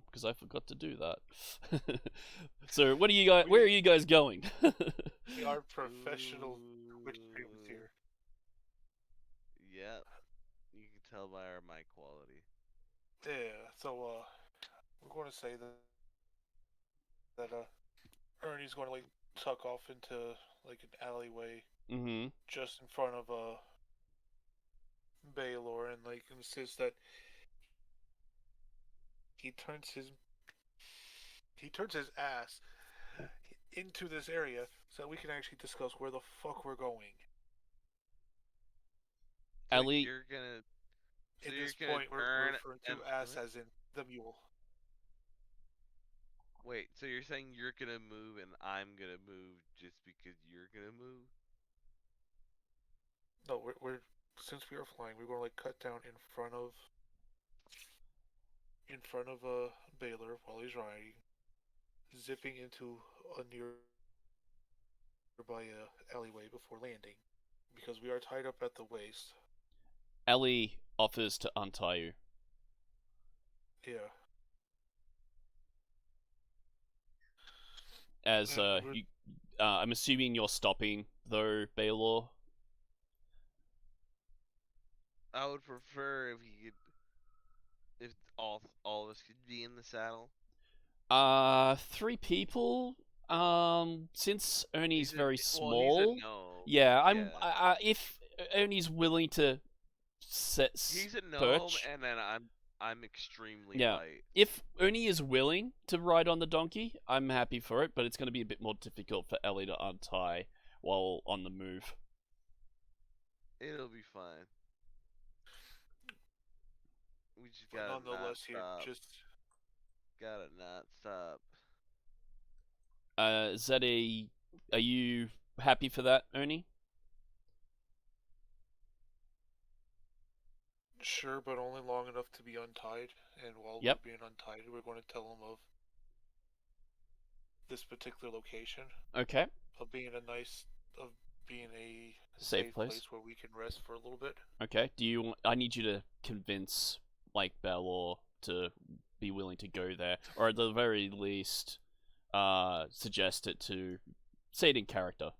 because I forgot to do that. So, what are you guys? Where are you guys going? We are professional Twitch Ooh. streamers here. Yep. You can tell by our mic quality. Yeah, so we're going to say that Ernie's going to like tuck off into like an alleyway Mm-hmm. just in front of Baylor and like insists that he turns his he turns his ass into this area so we can actually discuss where the fuck we're going. So Ellie, you're gonna, so At you're this gonna point, we're turn referring and to ass as in the mule. wait. So you're saying you're gonna move and I'm gonna move just because you're gonna move? No, we're since we are flying, we're going to like cut down in front of Baylor while he's riding, zipping into a nearby alleyway before landing, because we are tied up at the waist. Ellie offers to untie you. Yeah, As and we're you, I'm assuming you're stopping though, Baylor. I would prefer if he could, if all of us could be in the saddle. Three people. Since Ernie's He's a very well, he's a small, gnome. yeah, Yeah, if Ernie's willing to set he's a gnome, perch, and then I'm extremely yeah. light. If Ernie is willing to ride on the donkey, I'm happy for it, but it's going to be a bit more difficult for Ellie to untie while on the move. It'll be fine. We just but gotta not nonetheless here. stop. Just Gotta not stop. Is that a? Are you happy for that, Ernie? sure, but only long enough to be untied. And while Yep. we're being untied, we're going to tell him of this particular location, Okay. of being a nice, of being a Safe safe place. place where we can rest for a little bit. Okay. Do you? I need you to convince like Belor to be willing to go there, or at the very least, suggest it to say it in character.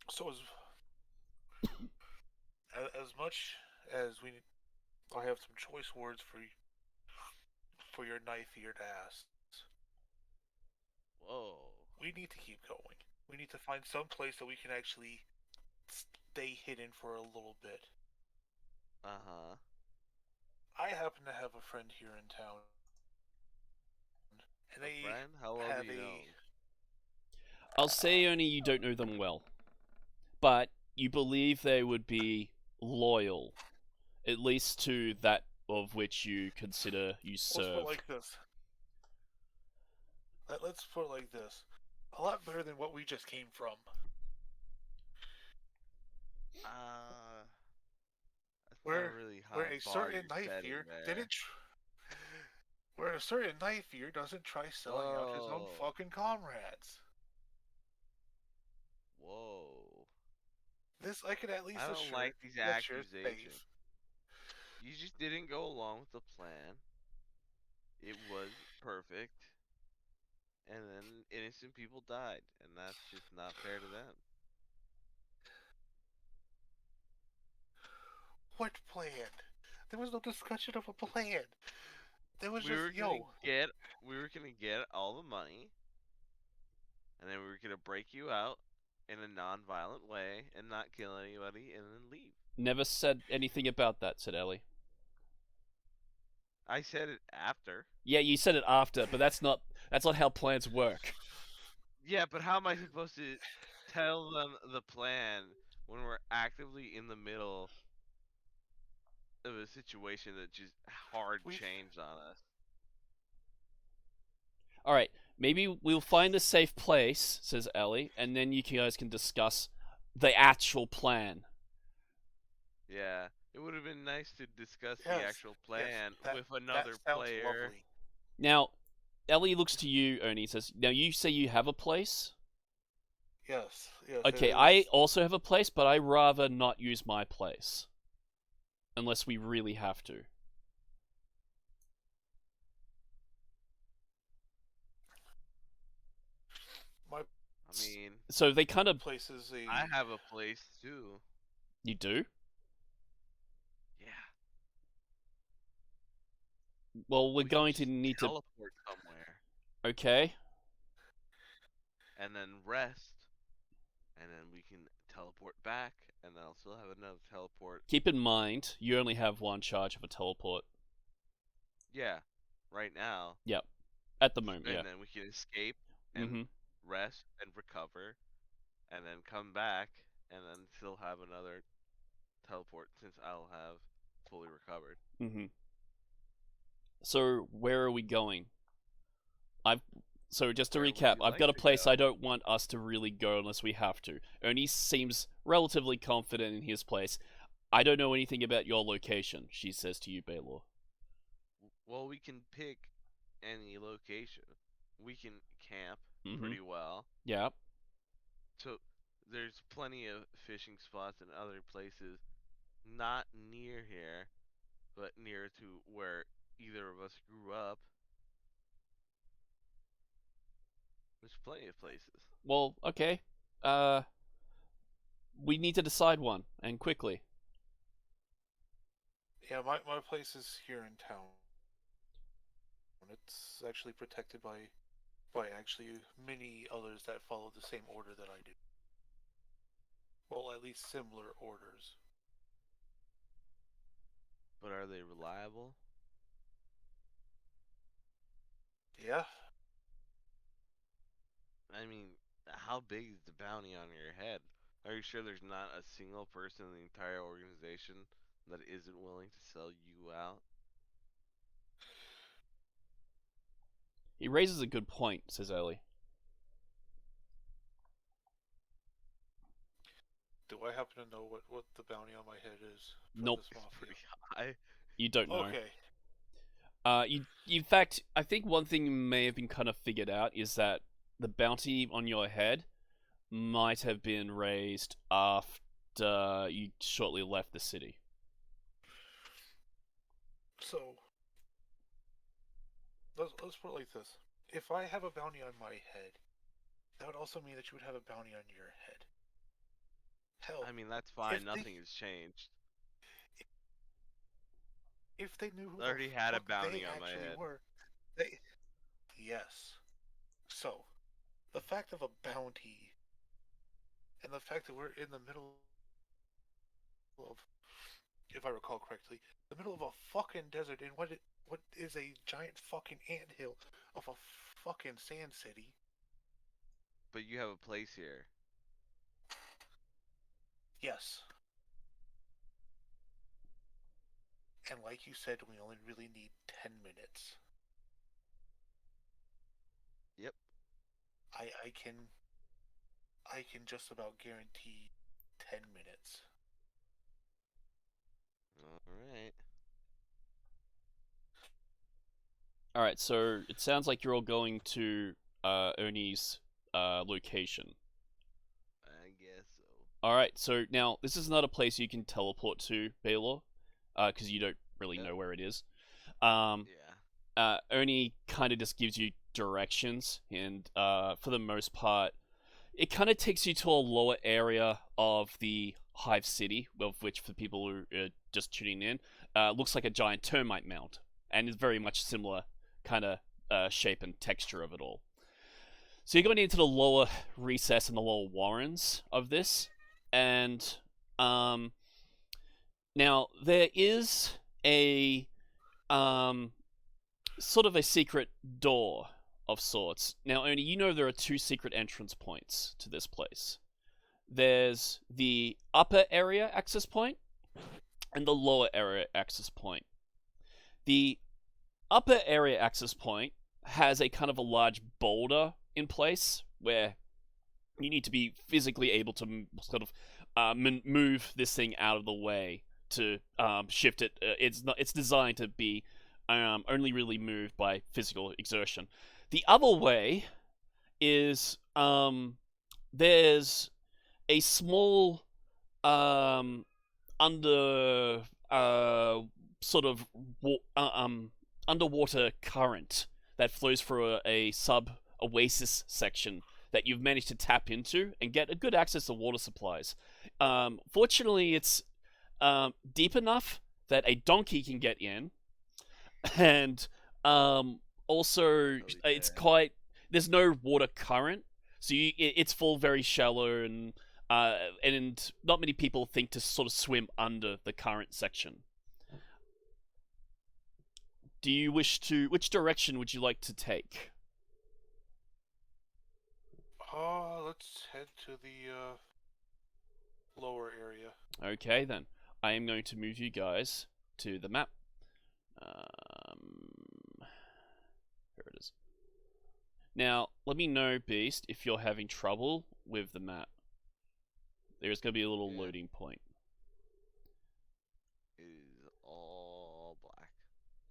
So as much as I have some choice words for your knife-eared ass. Whoa. We need to keep going. We need to find some place that we can actually stay hidden for a little bit. Uh huh. I happen to have a friend here in town, and A they friend? How well have do you know? a I'll say only you don't know them well, but you believe they would be loyal, at least to that of which you consider you let's put it serve. like this. Let's put it like this. A lot better than what we just came from. Uh, that's not a Where really where high a bar certain you're knife setting ear there. didn't where a certain knife ear doesn't try selling out his own Whoa. fucking comrades. Whoa. This I can at I least don't assure like these that you're accusations. safe. You just didn't go along with the plan. It was perfect. And then innocent people died. And that's just not fair to them. What plan? There was no discussion of a plan. There was We just were gonna get we were gonna get all the money, and then we were gonna break you out in a non-violent way and not kill anybody, and then leave. Never said anything about that, said Ellie. I said it after. Yeah, you said it after, but that's not how plans work. Yeah, but how am I supposed to tell them the plan when we're actively in the middle of a situation that just hard we changed on us? All right, maybe we'll find a safe place, says Ellie, and then you guys can discuss the actual plan. Yeah, it would have been nice to discuss the yes actual yes plan that with that another sounds player. lovely. Now, Ellie looks to you, Ernie, says, now you say you have a place? Yes it Okay, I is. also have a place, but I rather not use my place. unless we really have to. My I mean, So they kind of. place is a. I have a place too. You do? Yeah. Well, we're We can going to just need to. teleport somewhere Okay. and then rest, and then we can teleport back, and then I'll still have another teleport. Keep in mind, you only have one charge of a teleport. Yeah, right now, Yep. At the moment, yeah. and then we can escape and Mm-hmm. rest and recover, and then come back, and then still have another teleport since I'll have fully recovered. Mm-hmm. So where are we going? I've so just to Where would recap, you I've like got a to place go? I don't want us to really go unless we have to. Ernie seems relatively confident in his place. I don't know anything about your location, she says to you, Baylor. Well, we can pick any location. We can camp Mm-hmm. pretty well. Yeah. So there's plenty of fishing spots and other places not near here, but near to where either of us grew up. There's plenty of places. Well, okay. We need to decide one, and quickly. Yeah, my place is here in town. It's actually protected by actually many others that follow the same order that I do. Well, at least similar orders. But are they reliable? Yeah. I mean, how big is the bounty on your head? Are you sure there's not a single person in the entire organization that isn't willing to sell you out? He raises a good point, says Ellie. Do I happen to know what the bounty on my head is for Nope. this It's mafia? pretty high. You don't know. Okay. In fact, I think one thing you may have been kind of figured out is that the bounty on your head might have been raised after you shortly left the city. So let's put it like this: if I have a bounty on my head, that would also mean that you would have a bounty on your head. Hell, I mean, that's fine. if Nothing they has changed. if they knew who I already the had a fuck bounty they on my actually head. were, they yes. So the fact of a bounty and the fact that we're in the middle of, if I recall correctly, the middle of a fucking desert in what is a giant fucking anthill of a fucking sand city. But you have a place here. Yes. And like you said, we only really need 10 minutes. Yep. I can just about guarantee 10 minutes. Alright. Alright, so it sounds like you're all going to Ernie's location. I guess so. Alright, so now this is not a place you can teleport to, Baylor, because you don't really Yep. know where it is. Yeah. Ernie kind of just gives you directions, and for the most part, it kind of takes you to a lower area of the Hive City, of which, for people who are just tuning in, looks like a giant termite mound, and is very much similar kind of shape and texture of it all. So you're going into the lower recess and the lower warrens of this, and now there is a sort of a secret door of sorts. Now, only you know there are two secret entrance points to this place. There's the upper area access point and the lower area access point. The upper area access point has a kind of a large boulder in place where you need to be physically able to sort of move this thing out of the way to shift it. It's designed to be only really moved by physical exertion. The other way is there's a small sort of underwater current that flows through a sub oasis section that you've managed to tap into and get a good access to water supplies. Fortunately, it's deep enough that a donkey can get in, and also it's there. quite. There's no water current, so it's full very shallow, and not many people think to sort of swim under the current section. Do you wish to? Which direction would you like to take? Let's head to the lower area. Okay, then I am going to move you guys to the map. Here it is. Now, let me know, Beast, if you're having trouble with the map. There's going to be a little loading point. It is all black.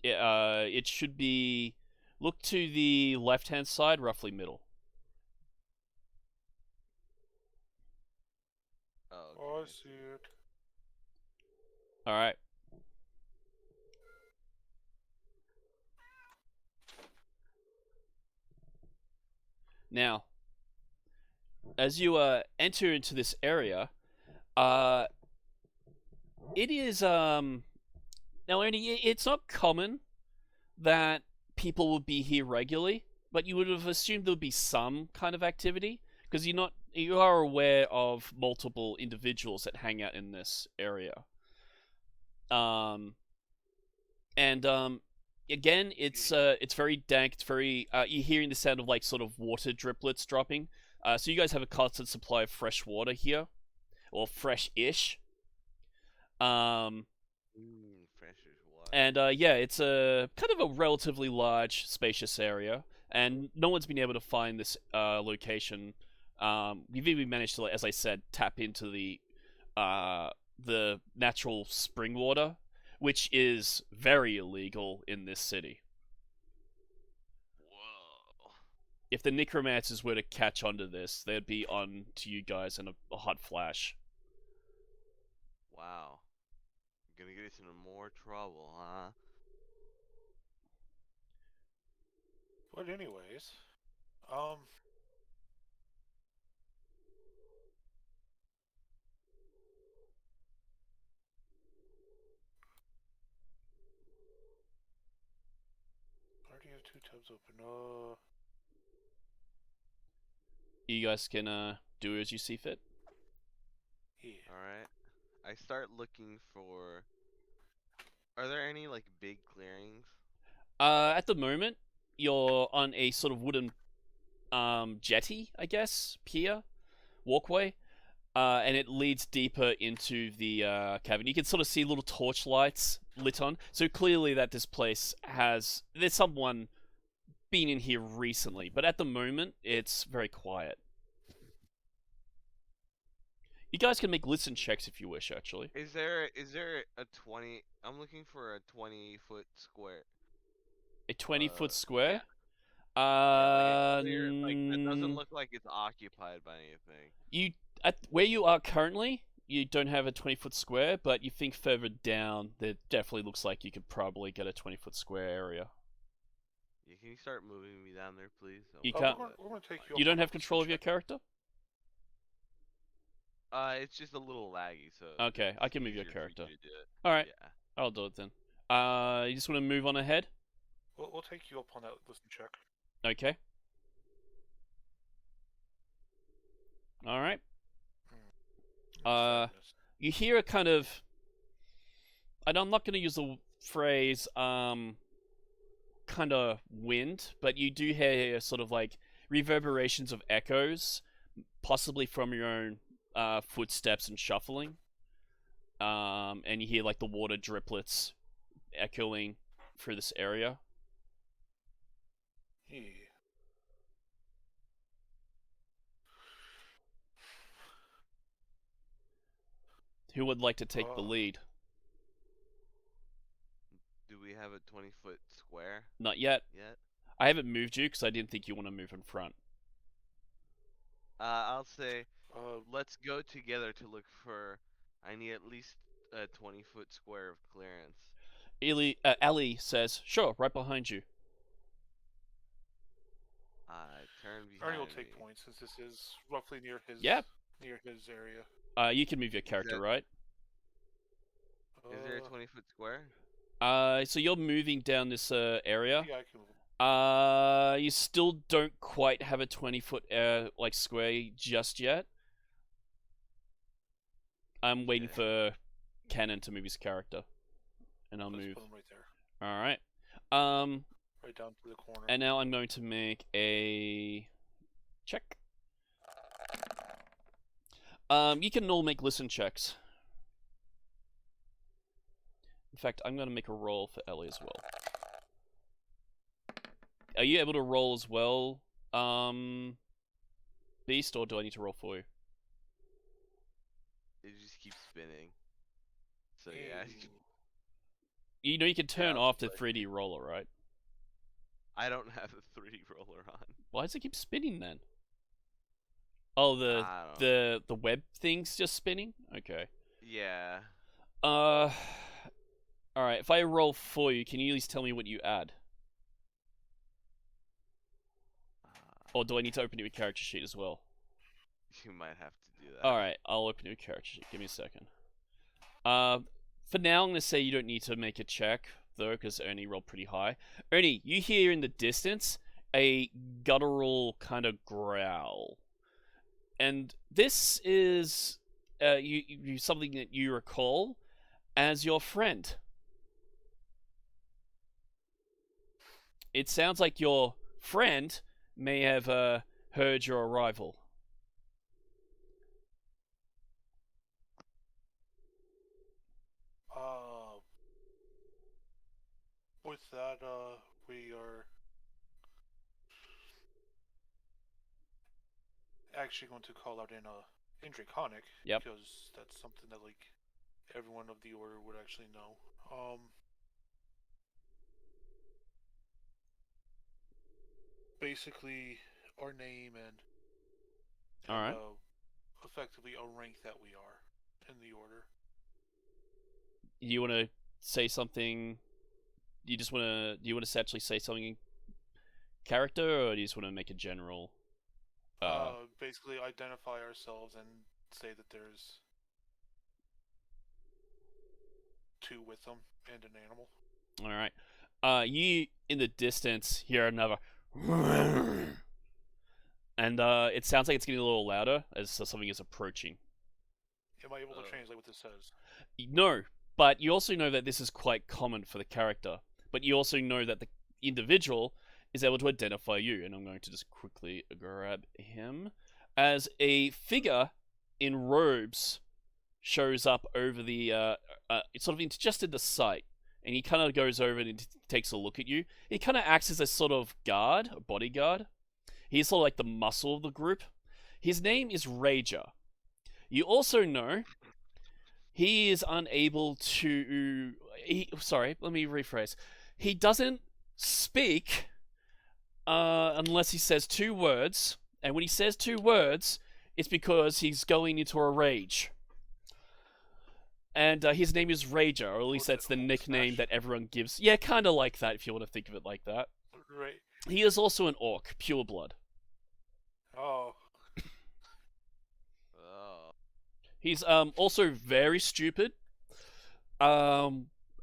Yeah, it should be. Look to the left-hand side, roughly middle. Oh, Oh, I okay. see it. All right. Now, as you enter into this area, it is now only it's not common that people would be here regularly, but you would have assumed there would be some kind of activity because you are aware of multiple individuals that hang out in this area. And again, it's very dank. It's very you're hearing the sound of like sort of water driplets dropping. So you guys have a constant supply of fresh water here, or fresh-ish. Fresh as water. And yeah, it's a kind of a relatively large, spacious area, and no one's been able to find this location. We've even managed to, as I said, tap into the natural spring water, which is very illegal in this city. Whoa. If the necromancers were to catch onto this, they'd be on to you guys in a hot flash. Wow. You're gonna get us into more trouble, huh? But anyways, I already have 2 tabs open. You guys can do as you see fit. Yeah. Alright. I start looking for. Are there any, like, big clearings? At the moment, you're on a sort of wooden jetty, I guess, pier, walkway, and it leads deeper into the cavern. You can sort of see little torch lights lit on, so clearly that this place there's someone been in here recently, but at the moment it's very quiet. You guys can make listen checks if you wish, actually. Is there a 20? I'm looking for a 20-foot square. A 20-foot square? Yeah, like a clear, like that doesn't look like it's occupied by anything. You at where you are currently, you don't have a 20-foot square, but you think further down, there definitely looks like you could probably get a 20-foot square area. Yeah, can you start moving me down there, please? You we're can't. gonna take you. You up don't on have that control of listen your check. character? It's just a little laggy, so. Okay, I it's can move your easier for character. you to do it. Alright, Yeah. I'll do it then. You just want to move on ahead? We'll take you up on that listen check. Okay. Alright. Sadness. You hear a kind of. And I'm not going to use the phrase, kind of wind, but you do hear sort of like reverberations of echoes, possibly from your own footsteps and shuffling. And you hear like the water driplets echoing through this area. Yeah. Who would like to take the lead? Do we have a 20-foot square Not yet. yet? I haven't moved you because I didn't think you want to move in front. I'll say Uh, let's go together to look for. I need at least a 20-foot square of clearance. Ellie says, "Sure, right behind you." I turn Ernie will behind take me. points since this is roughly near his Yeah. area. You can move your character, that- right? Is there a 20-foot square? So you're moving down this area. Yeah, I can move. You still don't quite have a 20-foot like square just yet. I'm waiting Okay. for Cannon to move his character, and I'll Let's move. put him right there, All right. right down to the corner. And now I'm going to make a check. You can all make listen checks. In fact, I'm going to make a roll for Ellie as well. Are you able to roll as well, Beast, or do I need to roll for you? It just keeps spinning. So yeah, You know you can turn I'll off just the 3D roller, right? I don't have a 3D roller on. Why does it keep spinning then? Oh, I don't know. the web thing's just spinning? Okay. Yeah. Alright, if I roll for you, can you at least tell me what you add? Or do I need to open your character sheet as well? You might have to do that. Alright, I'll open your character sheet. Give me a second. For now, I'm going to say you don't need to make a check, though, because Ernie rolled pretty high. Ernie, you hear in the distance a guttural kind of growl. And this is something that you recall as your friend. It sounds like your friend may have heard your arrival. With that, we are actually going to call out in Draconic. Yep. Because that's something that like everyone of the order would actually know. Basically, our name and All right. effectively a rank that we are in the order. You want to say something? Do you want to actually say something in character, or do you just want to make a general? Basically identify ourselves and say that there's two with them and an animal. All right. You in the distance hear another, and it sounds like it's getting a little louder as something is approaching. Am I able to translate what this says? No, but you also know that this is quite common for the character. But you also know that the individual is able to identify you, and I'm going to just quickly grab him as a figure in robes shows up over the it's sort of just in the sight, and he kind of goes over and takes a look at you. He kind of acts as a sort of guard, a bodyguard. He's sort of like the muscle of the group. His name is Rager. You also know he is unable to. Sorry, let me rephrase. He doesn't speak unless he says two words, and when he says two words, it's because he's going into a rage. And his name is Rager, or at least that's the nickname that everyone gives. Yeah, kind of like that, if you want to think of it like that. Right. He is also an orc, pure blood. Oh. Oh. He's also very stupid.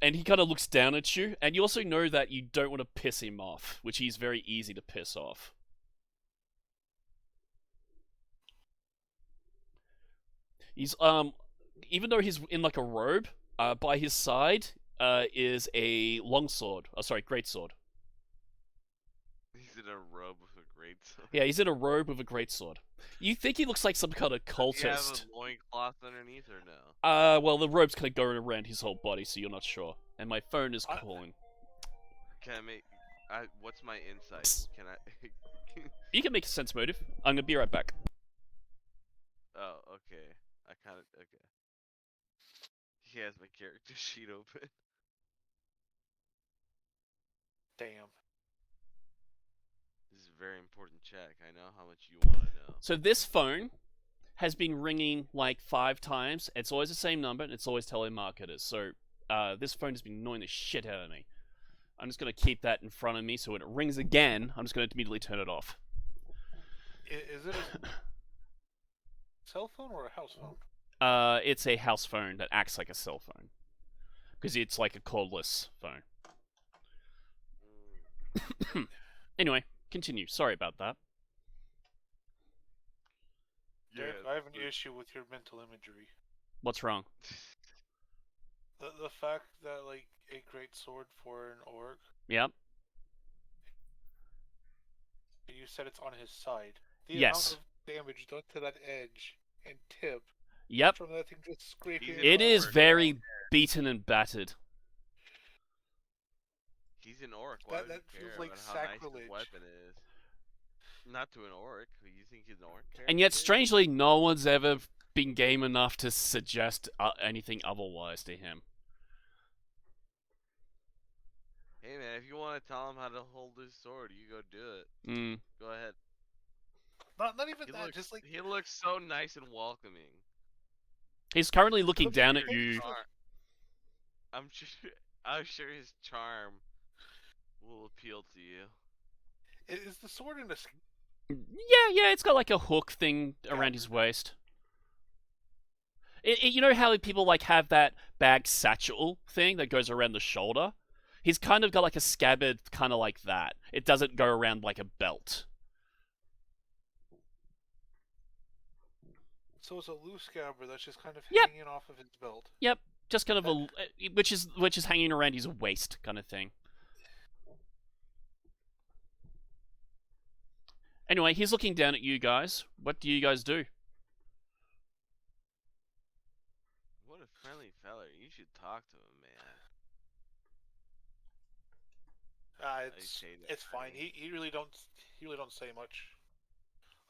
And he kind of looks down at you, and you also know that you don't want to piss him off, which he's very easy to piss off. He's even though he's in like a robe, by his side is a longsword. Oh, sorry, greatsword. He's in a robe with a great sword. Yeah, he's in a robe with a greatsword. You think he looks like some kind of Does he have cultist? a loincloth underneath or no? Well, the robe's kind of going around his whole body, so you're not sure. And my phone is calling. Can I make? What's my insight? Can I? You can make a sense motive. I'm gonna be right back. Oh, okay. I kind of okay. He has my character sheet open. Damn. This is a very important check. I know how much you want to know. So this phone has been ringing like 5 times. It's always the same number, and it's always telemarketers. So this phone has been annoying the shit out of me. I'm just going to keep that in front of me, so when it rings again, I'm just going to immediately turn it off. Is it a cell phone or a house phone? It's a house phone that acts like a cell phone. Because it's like a cordless phone. Anyway, continue. Sorry about that. Derek, Yeah, I have an issue with your mental imagery. What's wrong? The fact that like a great sword for an orc, Yep. you said it's on his side. The Yes. amount of damage done to that edge and tip Yep. from that thing just scraping. He's It is orc. very beaten and battered. He's an orc. Why That- would that you feels care like about how nice sacrilege. his weapon is? Not to an orc. You think he's an orc? And yet, character? strangely, no one's ever been game enough to suggest anything otherwise to him. Hey man, if you want to tell him how to hold his sword, you go do it. Mm. Go ahead. Not even He that. looks, Just like he looks so nice and welcoming. He's currently looking Look, down at look, you. look. I'm sure his charm will appeal to you. Is the sword in a Yeah, it's got like a hook thing around his waist. You know how people like have that bag satchel thing that goes around the shoulder? He's kind of got like a scabbard, kind of like that. It doesn't go around like a belt. So it's a loose scabbard that's just kind of Yep. hanging off of his belt. Yep, just kind of a which is hanging around his waist, kind of thing. Anyway, he's looking down at you guys. What do you guys do? What a friendly feller. You should talk to him, man. It's fine. He really don't say much.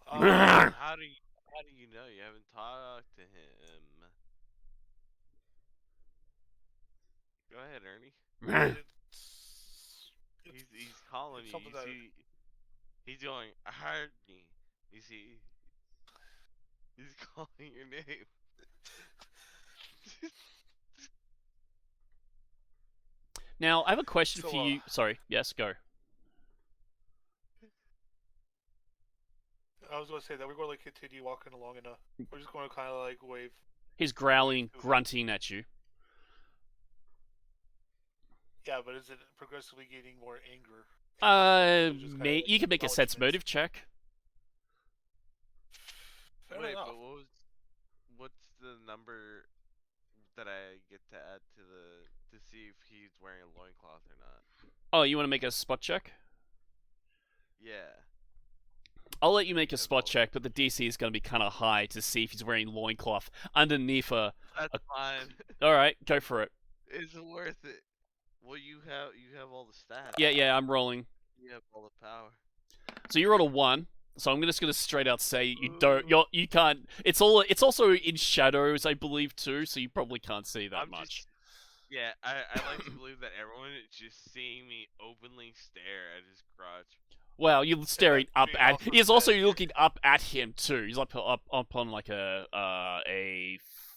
How do you know you haven't talked to him? Go ahead, Ernie. He's calling you. something You that- see, he's going, Ernie. You see, he's calling your name. Now, I have a question So, for you. Sorry, yes, go. I was going to say that we're going to continue walking along, and we're just going to kind of like wave. He's growling, grunting at you. Yeah, but is it progressively getting more anger? You can make a sense motive check. Fair Wait, enough. but what's the number that I get to add to see if he's wearing a loincloth or not? Oh, you want to make a spot check? Yeah. I'll let you make a That's spot all. check, but the DC is going to be kind of high to see if he's wearing loincloth underneath a... That's fine. Alright, go for it. It's worth it. Well, you have all the stats. Yeah, I'm rolling. You have all the power. So you rolled a 1, so I'm just going to straight out say you can't... It's also in shadows, I believe, too, so you probably can't see that much. Yeah, I like to believe that everyone is just seeing me openly stare at his crotch. Well, you're staring up being at... also He's also said- looking up at him, too. He's up on like a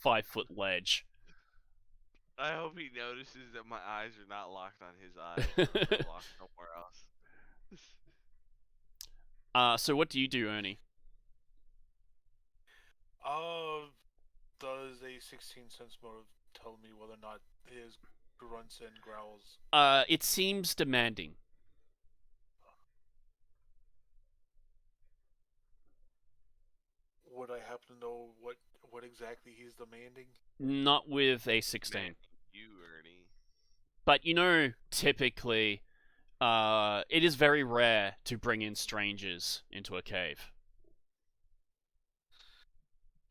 5-foot ledge. I hope he notices that my eyes are not locked on his eyes. They're locked somewhere else. So what do you do, Ernie? Does a 16 sense motive tell me whether or not his grunts and growls? It seems demanding. Would I happen to know what exactly he's demanding? Not with a 16. Man, you, Ernie. But you know, typically, it is very rare to bring in strangers into a cave.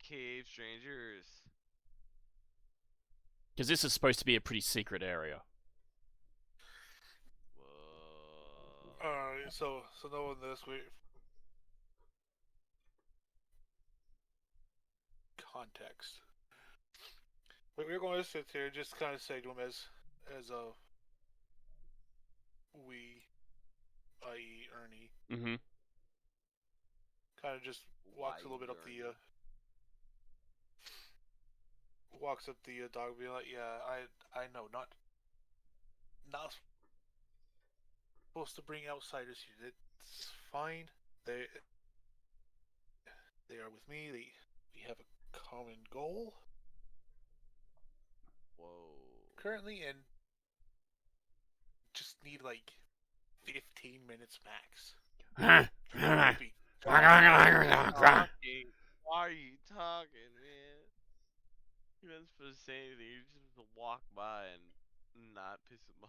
Cave strangers. Because this is supposed to be a pretty secret area. Whoa. Alright, so knowing this, context. We're going to sit here and just kind of say to him as a we, i.e. Ernie, Mm-hmm. kind of just walks a little bit up Ernie? walks up the dog, being like, "Yeah, I know, not supposed to bring outsiders here. It's fine. They are with me. We have a common goal Whoa. currently, and just need like 15 minutes max. We'll be Talking. Why are you talking, man? You're not supposed to say anything. You're just supposed to walk by and not piss him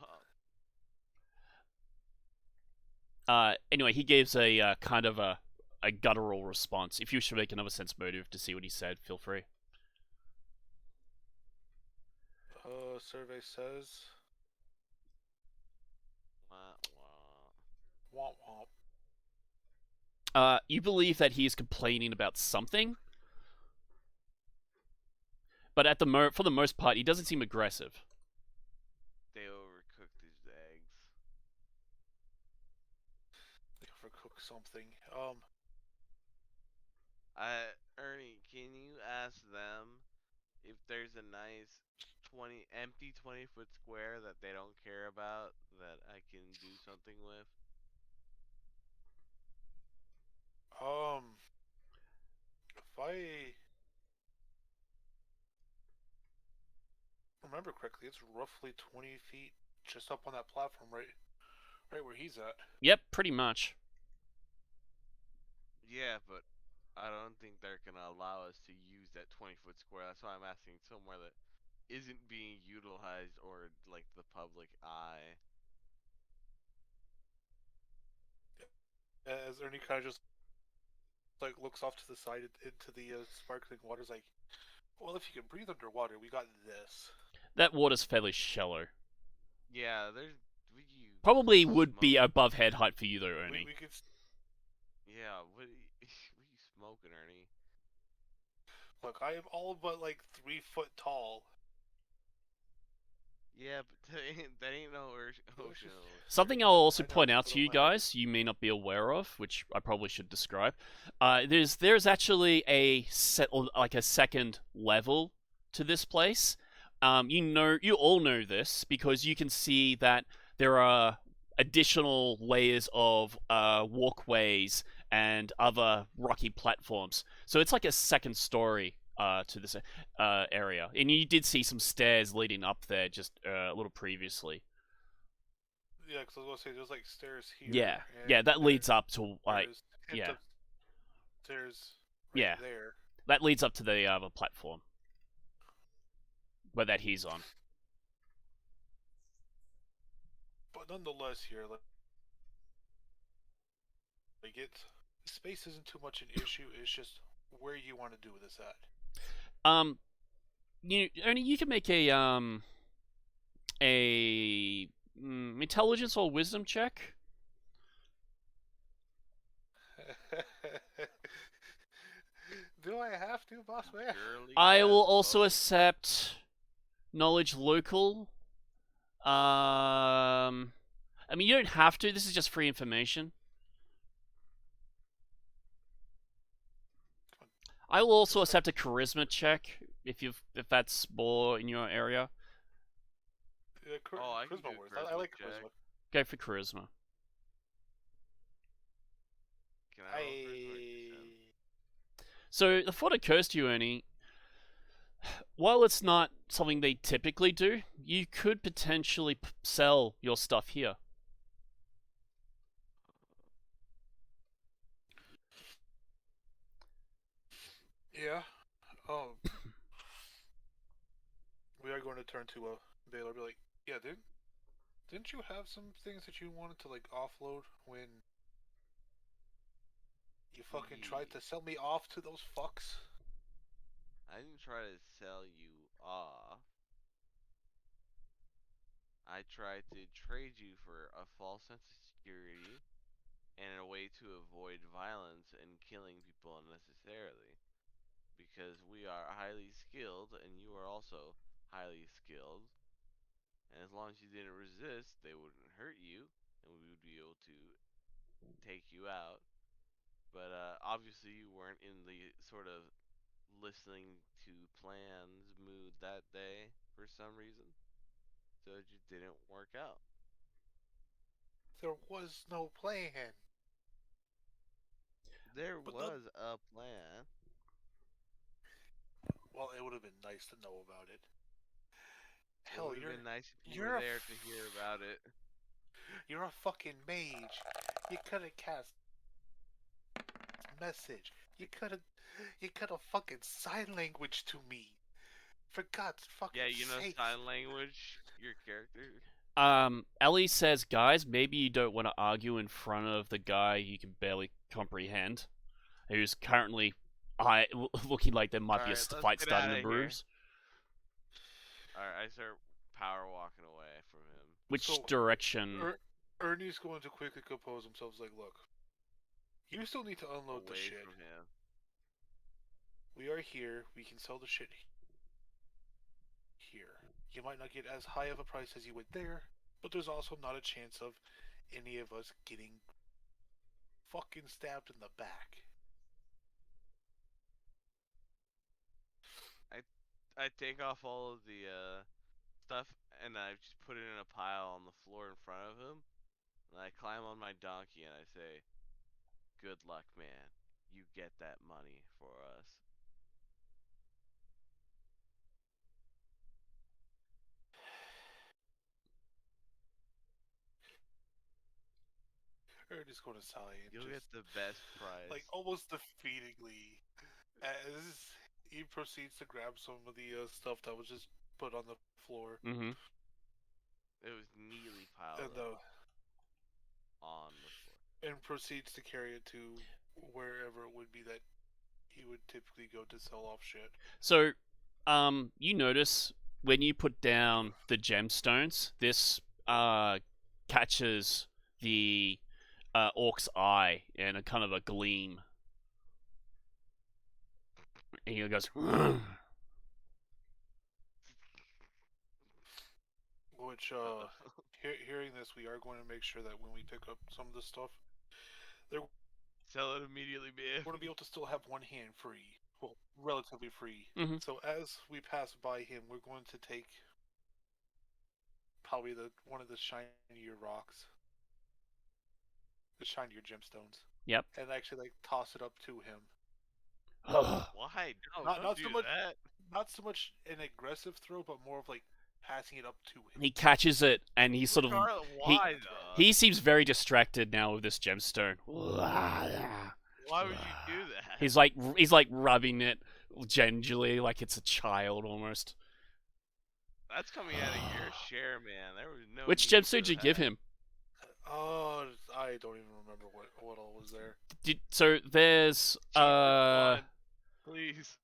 off. Anyway, he gives a kind of a guttural response. If you should make another sense motive to see what he said, feel free. survey says Wah, wah. womp womp. You believe that he is complaining about something, but for the most part, he doesn't seem aggressive. They overcooked his eggs. They overcook something. Ernie, can you ask them if there's a nice empty 20-foot square that they don't care about that I can do something with? If I remember correctly, it's roughly 20 feet just up on that platform, right where he's at. Yep, pretty much. Yeah, but I don't think they're gonna allow us to use that 20-foot square. That's why I'm asking somewhere that isn't being utilized or like the public eye. As Ernie kind of just like looks off to the side into the sparkling waters, like, well, if you can breathe underwater, we got this. That water's fairly shallow. Yeah, there's you Probably would be smoke. above head height for you though, Ernie. We could. Yeah, what are you smoking, Ernie? Look, I am all but like 3 foot tall. Yeah, but that ain't no ocean. Something I'll also I know, point it's a out to little you mad. guys, you may not be aware of, which I probably should describe. There's actually a second level to this place. You all know this because you can see that there are additional layers of walkways and other rocky platforms. So it's like a second story to this area, and you did see some stairs leading up there just a little previously. Yeah, because I was gonna say there's like stairs here. Yeah, And yeah, that leads up to like, there's hint yeah, of stairs right yeah, there. that leads up to the other platform where that he's on. But nonetheless, here, like space isn't too much an issue. It's just where you want to do this at. Um, you can make a intelligence or wisdom check. Do I have to, boss man? Surely I will has also both. accept knowledge local. I mean, you don't have to. This is just free information. I will also accept a charisma check if that's more in your area. Yeah, Oh, I can do charisma a works. I charisma like check. charisma. Go for charisma. Can I roll charisma? So the thought occurs to you, Ernie. While it's not something they typically do, you could potentially sell your stuff here. Yeah. We are going to turn to Baylor. Be like, yeah, didn't you have some things that you wanted to like offload when you fucking tried to sell me off to those fucks? I didn't try to sell you off. I tried to trade you for a false sense of security and a way to avoid violence and killing people unnecessarily. Because we are highly skilled and you are also highly skilled. And as long as you didn't resist, they wouldn't hurt you and we would be able to take you out. But obviously, you weren't in the sort of listening to plans mood that day for some reason, so it just didn't work out. There was no plan. There But the was a plan. well, it would have been nice to know about it. It Hell, would have been nice if you were you're a there to hear about it. you're a fucking mage. You could have cast message. You could have fucking sign language to me. For God's fucking Yeah, you know sakes. sign language, your character. Ellie says, guys, maybe you don't want to argue in front of the guy you can barely comprehend, who's currently looking like there might be a Alright, let's fight get starting out in of the here. roofs. Alright, I start power walking away from him. Which So, direction? Ernie's going to quickly compose himself. He's like, look, you still need to unload the Away shit. from him. We are here. We can sell the shit here. You might not get as high of a price as you would there, but there's also not a chance of any of us getting fucking stabbed in the back. I take off all of the stuff and I just put it in a pile on the floor in front of him. And I climb on my donkey and I say, "Good luck, man. You get that money for us." Ernie's going to sigh and You'll get just, the best price. like, almost defeatingly, as he proceeds to grab some of the stuff that was just put on the floor. Mm-hmm. It was neatly piled And up on the floor. and proceeds to carry it to wherever it would be that he would typically go to sell off shit. So, you notice when you put down the gemstones, this catches the orc's eye and a kind of a gleam. And he goes, Which, hearing this, we are going to make sure that when we pick up some of this stuff, they're Sell it immediately, man. going to be able to still have one hand free. Well, relatively free. mm-hmm. So as we pass by him, we're going to take probably one of the shinier rocks, the shinier gemstones. Yep. And actually, like, toss it up to him. Why? No, Not don't so do much- that. Not so much an aggressive throw, but more of like passing it up to him. He catches it and he sort of Regardless, why though? he seems very distracted now with this gemstone. Why would you do that? He's like rubbing it gingerly like it's a child almost. That's coming out of your share, man. There was no. Which need gemstone for did you that. give him? Oh, I don't even remember what all was there. So there's One, please.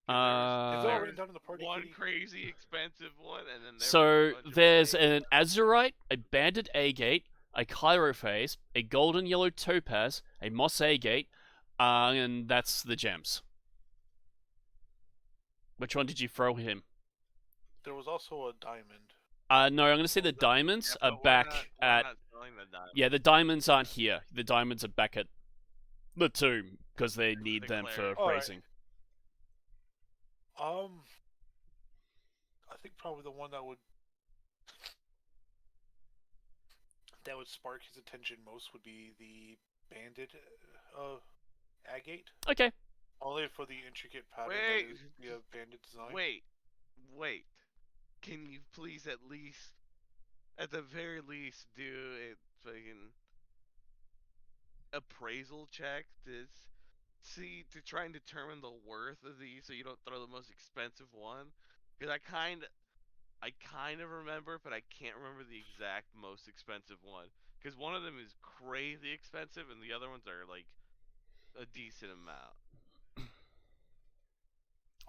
Is it uh all written down in the party One kitty? crazy expensive one, and then there was a so bunch of there's fake an azurite, a banded agate, a chirophase, a golden yellow topaz, a moss agate, and that's the gems. Which one did you throw him? There was also a diamond. No, I'm gonna say the diamonds Yeah, are but back we're at. not selling the diamond. Yeah, the diamonds aren't here. The diamonds are back at the tomb because they need The them for cleric. Alright. raising. I think probably the one that would spark his attention most would be the banded agate. Okay. Only for the intricate pattern Wait. that is the banded design. Wait. Can you please at the very least, do a fucking appraisal check to try and determine the worth of these, so you don't throw the most expensive one? Because I kind of remember, but I can't remember the exact most expensive one. Because one of them is crazy expensive, and the other ones are like a decent amount.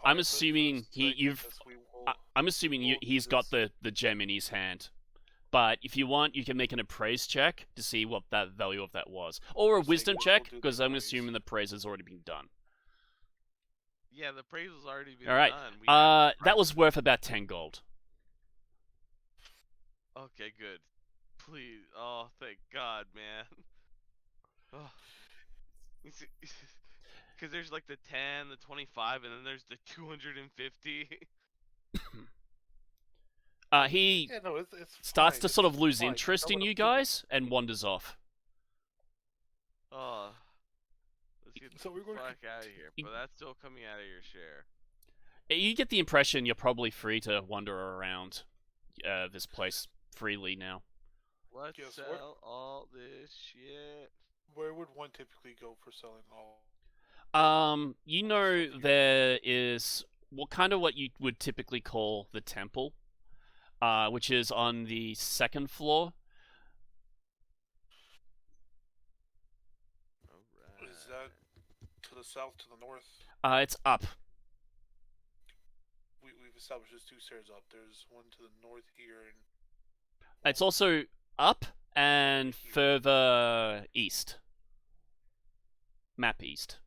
I'm Alright, for assuming the sake of you've. this, we will- I'm assuming we'll he's do got this. the gem in his hand. But if you want, you can make an appraise check to see what that value of that was, or a For the sake wisdom of this, check we'll do the because I'm appraise. assuming the appraise has already been done. Yeah, the appraisal's already been All right. done. We have the That was price. worth about 10 gold. Okay, good. Please. Oh, thank God, man. Oh. Because there's like the 10, the 25, and then there's the 250. He Yeah, no, it's starts fine. to It's sort of lose fine. I interest know in what I'm you doing. guys and wanders off. Oh, let's get So the we're going fuck out of here. But that's still coming out of your share. You get the impression you're probably free to wander around this place freely now. Let's Guess what? sell all this shit. Where would one typically go for selling all? You All know stuff here. there is what you would typically call the temple, which is on the second floor. Is that to the south, to the north? It's up. We've established there's two stairs up. There's one to the north here, and It's also up and Here. further east. Map east.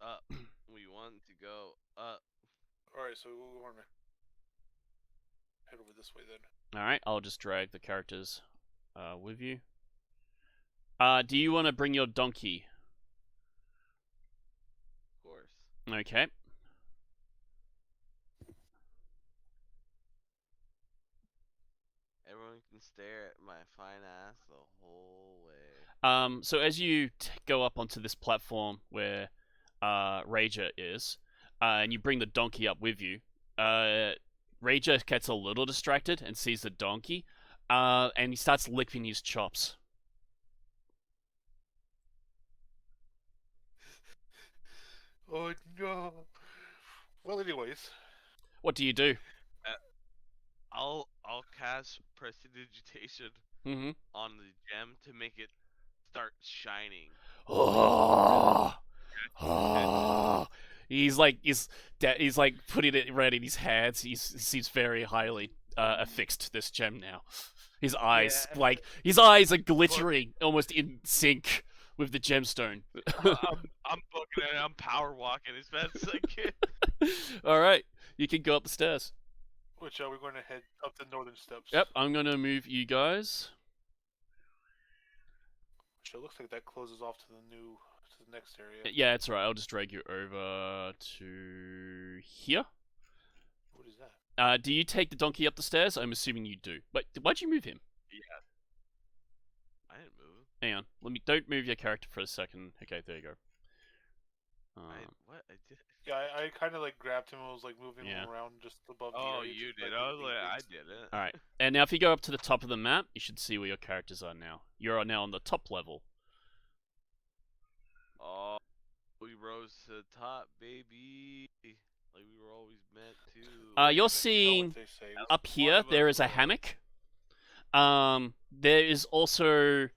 Up. We want to go up. all right. So we'll want to head over this way then. All right, I'll just drag the characters with you. Do you want to bring your donkey? Of course. Okay. Everyone can stare at my fine ass the whole way. So as you go up onto this platform where Rager is, and you bring the donkey up with you, Rager gets a little distracted and sees the donkey, and he starts licking his chops. Oh no. Well, anyways, What do you do? I'll cast prestidigitation Mm-hmm. on the gem to make it start shining. Oh, oh. He's like putting it right in his hands. He seems very highly affixed to this gem now. His eyes, Yeah. his eyes are glittering, almost in sync with the gemstone. I'm booking it. I'm power walking as fast as I can. All right, you can go up the stairs. which we're going to head up the northern steps. Yep, I'm gonna move you guys. Which it looks like that closes off to the next area. Yeah, it's alright. I'll just drag you over to here. What is that? Do you take the donkey up the stairs? I'm assuming you do. But why'd you move him? Yeah. I didn't move. Hang on. Don't move your character for a second. Okay, there you go. What? I did. Yeah, I kind of like grabbed him and was like moving Yeah. him around just above the Oh, area. you just, did. like, I was being like, I fixed. did it. Alright. And now if you go up to the top of the map, you should see where your characters are now. You're now on the top level. Oh, we rose to the top, baby. Like we were always meant to. You're You know seeing what they say. up One here of there us is a was. hammock. There is also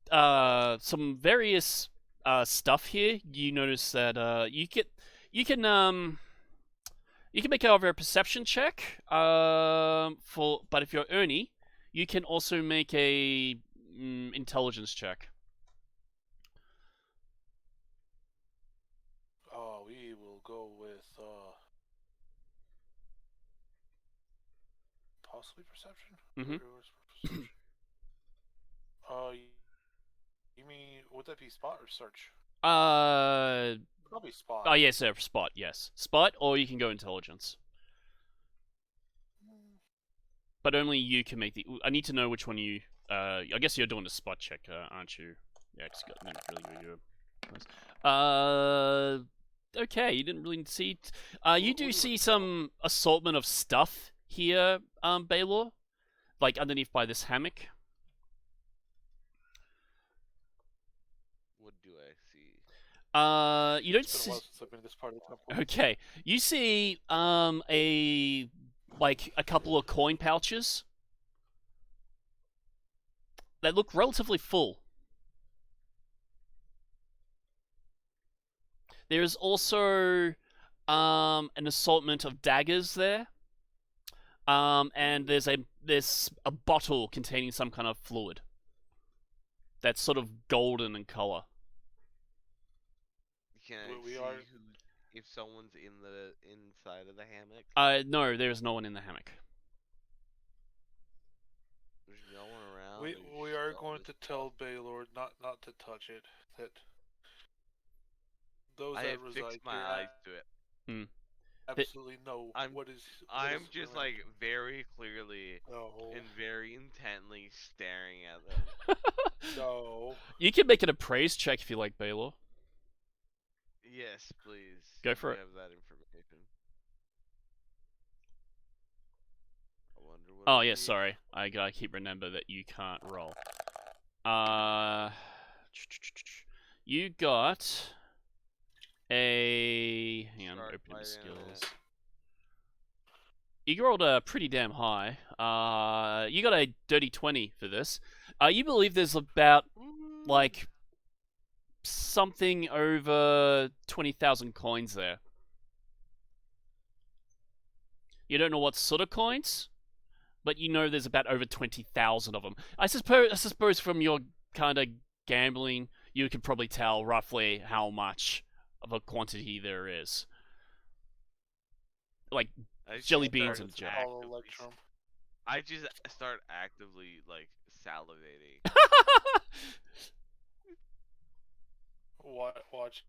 some various stuff here. You notice that you can make over a perception check. But if you're Ernie, you can also make a intelligence check. We will go with possibly perception. Mhm. Where's perception? You mean would that be spot or search? Probably spot. Oh yes, spot. Yes, spot, or you can go intelligence. But only you can make the. I need to know which one you. I guess you're doing the spot check, aren't you? Yeah, it's got really good. Okay, you didn't really see. You do see some assortment of stuff here, Baylor, like underneath by this hammock. What do I see? You don't It's been see. a while since I've been in this part of the temple. Okay, you see a couple of coin pouches that look relatively full. There's also an assortment of daggers there, and there's a bottle containing some kind of fluid that's sort of golden in color. Can I We see are- if someone's in the inside of the hammock? No, there is no one in the hammock. There's no one around. We there's we just are all going this to stuff. tell Baylord not to touch it. That those I that have fixed reside my here eyes to it. absolutely know I'm what is I'm just around. like very clearly No, and very intently staring at them. no. You can make an appraise check if you like, Baylor. Yes, please. Go You for it. have that information. I wonder what Oh it'll yeah, be. sorry. I gotta keep remember that you can't roll. Uh, you got a. Hang on, Shark opening the bite skills. internet. You rolled pretty damn high. You got a dirty 20 for this. You believe there's about Woo! like something over 20,000 coins there. You don't know what sort of coins, but you know there's about over 20,000 of them. I suppose from your kind of gambling, you could probably tell roughly how much of a quantity there is. Like I jelly just beans start in It's general. all actively. Electrum. I just start actively like salivating. Watch.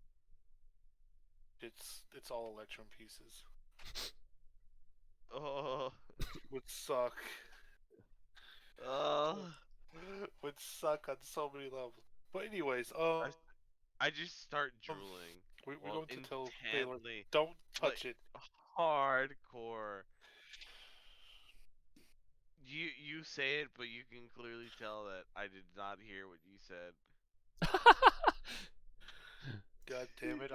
It's all Electrum pieces. Oh, Would suck. oh. Would suck on so many levels. But anyways, I, I just start drooling. we're Well, going to tell Baylor, intently, don't like touch it. hardcore. You say it, but you can clearly tell that I did not hear what you said. God damn it!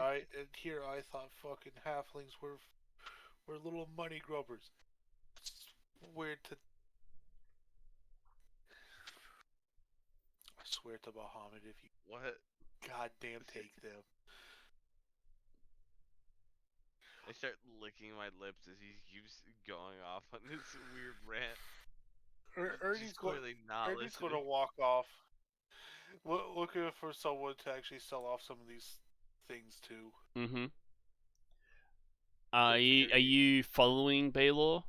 Here I thought fucking halflings were little money grubbers. I swear to Muhammad, if you What? goddamn take them. I start licking my lips as he keeps going off on this weird rant. He's clearly not Ernie's going to listening. walk off. Looking for someone to actually sell off some of these things to. Mm-hmm. Get Are Ernie. you following Baylor?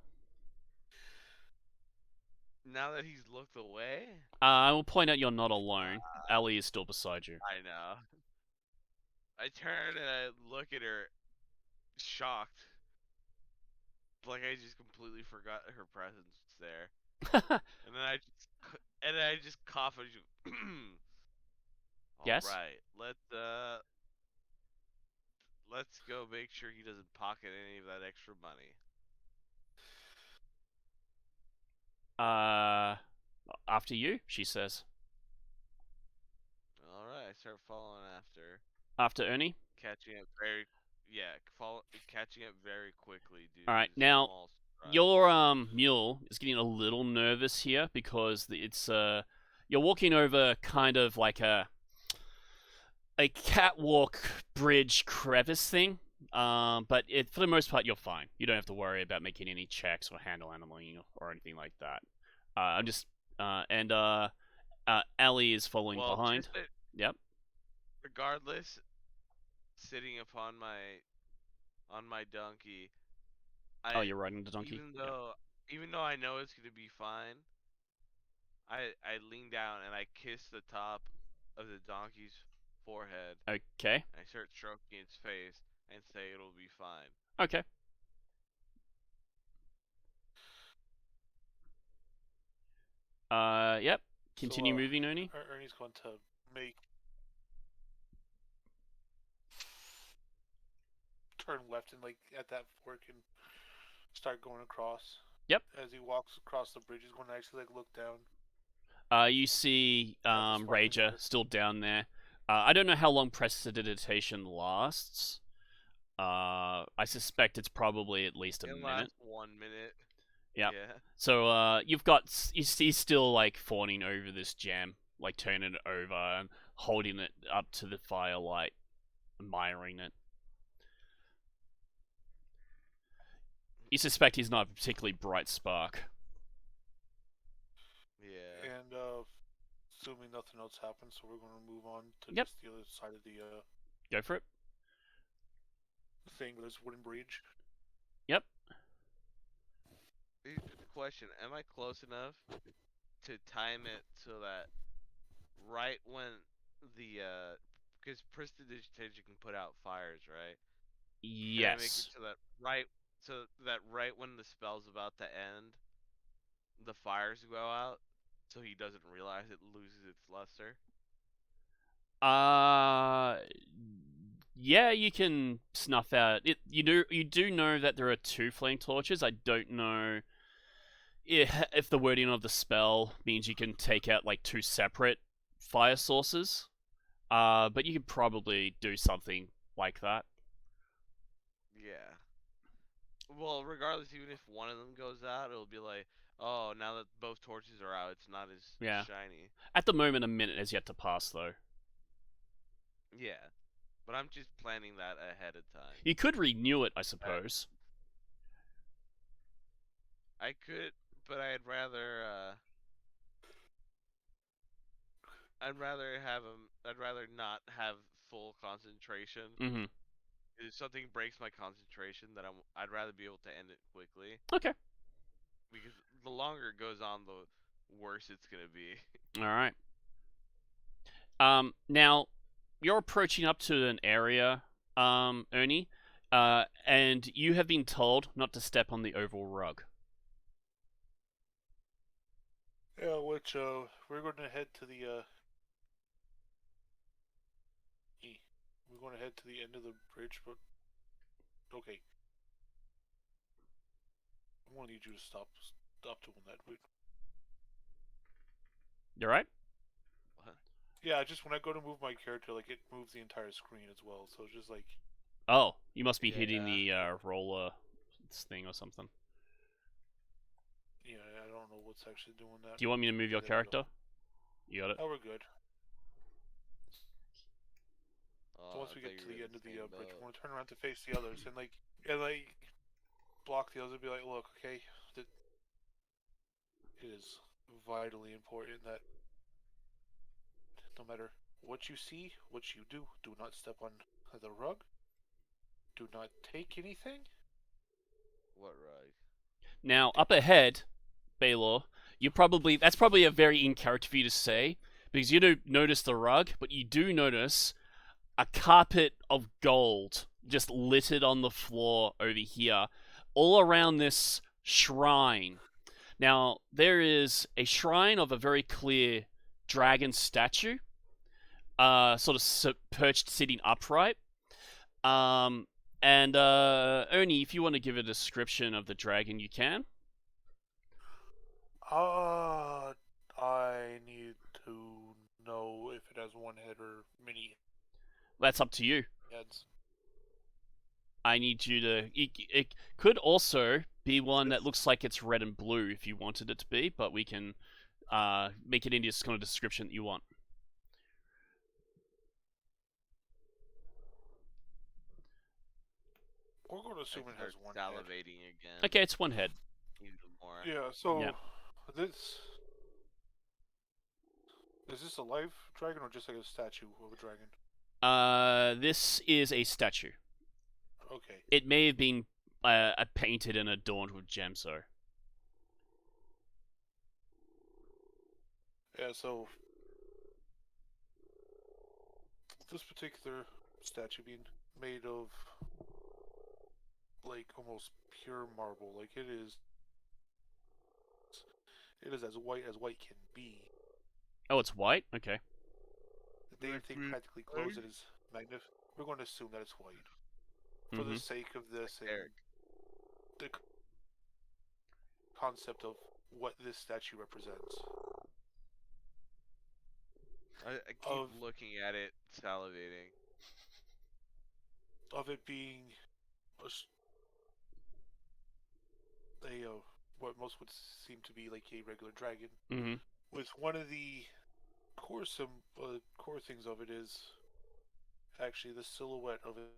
Now that he's looked away, I will point out you're not alone. Ali is still beside you. I know. I turn and I look at her, shocked, like I just completely forgot her presence was there. And then I just cough and just, all Yes? right, let's go make sure he doesn't pocket any of that extra money. After you, she says. All right, I start following after, After Ernie? catching up very, yeah, catching up very quickly due to Alright, the now, small surprise. your mule is getting a little nervous here because it's you're walking over kind of like a catwalk bridge crevice thing. But for the most part, you're fine. You don't have to worry about making any checks or handle animaling or anything like that. I'm just and Allie is following Well, behind. just that, Yep. regardless, sitting upon my donkey, Oh, I you're riding the donkey. even though I know it's gonna be fine, I lean down and I kiss the top of the donkey's forehead. Yeah. Okay. I start stroking its face and say it'll be fine. Okay. Yep. Continue So, moving, Ernie. Ernie's going to make turn left and like at that fork and start going across. Yep. As he walks across the bridge, he's going to actually like look down. You see At the sparkling Rager water. still down there. I don't know how long prestidigitation lasts. I suspect it's probably at least a It minute. lasts 1 minute. Yep. Yeah. So you've got he's still like fawning over this gem, like turning it over and holding it up to the firelight, admiring it. You suspect he's not a particularly bright spark. Yeah. And assuming nothing else happens, so we're going to move on to Yep. just the other side of the Go for it. thing. This wooden bridge. Yep. Question: am I close enough to time it so that right when the because prestidigitation can put out fires, right? Can I make it Yes. so that right when the spell's about to end, the fires go out, so he doesn't realize it loses its luster? Uh, yeah, you can snuff out it. You do know that there are two flame torches. I don't know if the wording of the spell means you can take out like two separate fire sources. But you could probably do something like that. Yeah. Well, regardless, even if one of them goes out, it'll be like, oh, now that both torches are out, it's not as Yeah. shiny. At the moment, a minute has yet to pass, though. Yeah. But I'm just planning that ahead of time. You could renew it, I suppose. I could, but I'd rather have I'd rather not have full concentration. Mm-hmm. If something breaks my concentration, I'd rather be able to end it quickly Okay. because the longer it goes on, the worse it's gonna be. All right. Now you're approaching up to an area, Ernie, and you have been told not to step on the oval rug. Yeah, which we're going to head to the we're going to head to the end of the bridge, but okay. I'm going to need you to stop doing that. You all right? What? Yeah, just when I go to move my character, like it moves the entire screen as well. So it's just like, Oh, you must be hitting Yeah. the roller thing or something. yeah, I don't know what's actually doing that. Do you want me to move your There we go. character? You got it. Oh, we're good. So Oh, once I we thought get you to were the in end of the same bridge, boat. we're going to turn around to face the others and block the others and be like, look, okay, it is vitally important that no matter what you see, what you do not step on the rug. Do not take anything. What rug? Now up ahead, Baylor, that's probably a very in character for you to say because you don't notice the rug, but you do notice a carpet of gold just littered on the floor over here, all around this shrine. Now, there is a shrine of a very clear dragon statue, sort of perched sitting upright. Um, and Ernie, if you want to give a description of the dragon, you can. I need to know if it has one head or many That's up to you. heads. I need you to. It could also be one that looks like it's red and blue if you wanted it to be, but we can make it into this kind of description that you want. We're going to I assume it start has one head. salivating again. Okay, it's one head. Even more. Yeah. So Yeah. this is this a live dragon or just like a statue of a dragon? This is a statue. Okay. It may have been painted and adorned with gems, though. Yeah. So this particular statue being made of like almost pure marble, like it is as white can be. Oh, it's white. Okay. The day thing practically closed, it is magnificent. We're going to assume that it's white for the Mhm. sake of this and Eric. the concept of what this statue represents. I keep looking at it, salivating. Of it being what most would seem to be like a regular dragon, Mhm. with one of the core things of it is actually the silhouette of a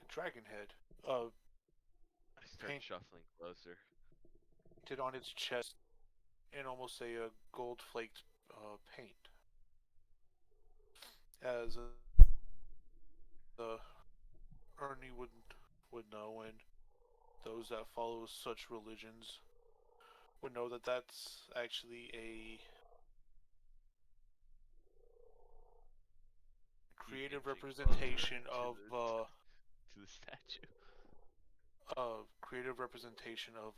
dragon head, I start painted shuffling closer. on its chest in almost a gold flaked paint, as Ernie would know, and those that follow such religions would know that that's actually creative inching representation closer of to the statue. creative representation of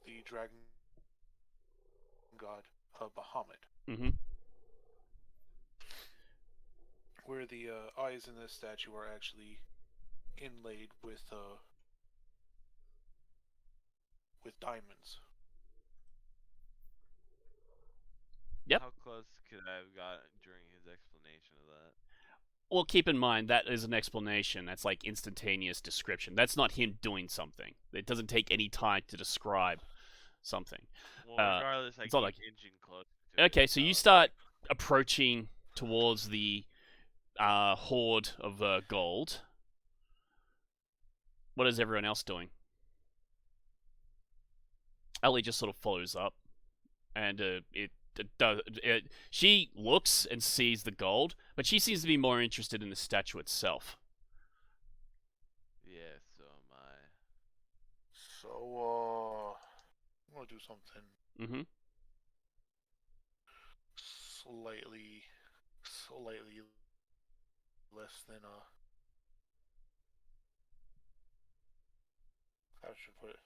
the dragon god Bahamut, Mm-hmm. where the eyes in this statue are actually inlaid with diamonds. Yep. How close could I have got during his explanation of that? Well, keep in mind that is an explanation. That's like instantaneous description. That's not him doing something. It doesn't take any time to describe something. Well, regardless, I it's keep not like inching closer to it. okay. So you start approaching towards the hoard of gold. What is everyone else doing? Ellie just sort of follows up, and she looks and sees the gold, but she seems to be more interested in the statue itself. Yeah, so am I. So, I'm gonna do something Mm-hmm. slightly less than how should I put it?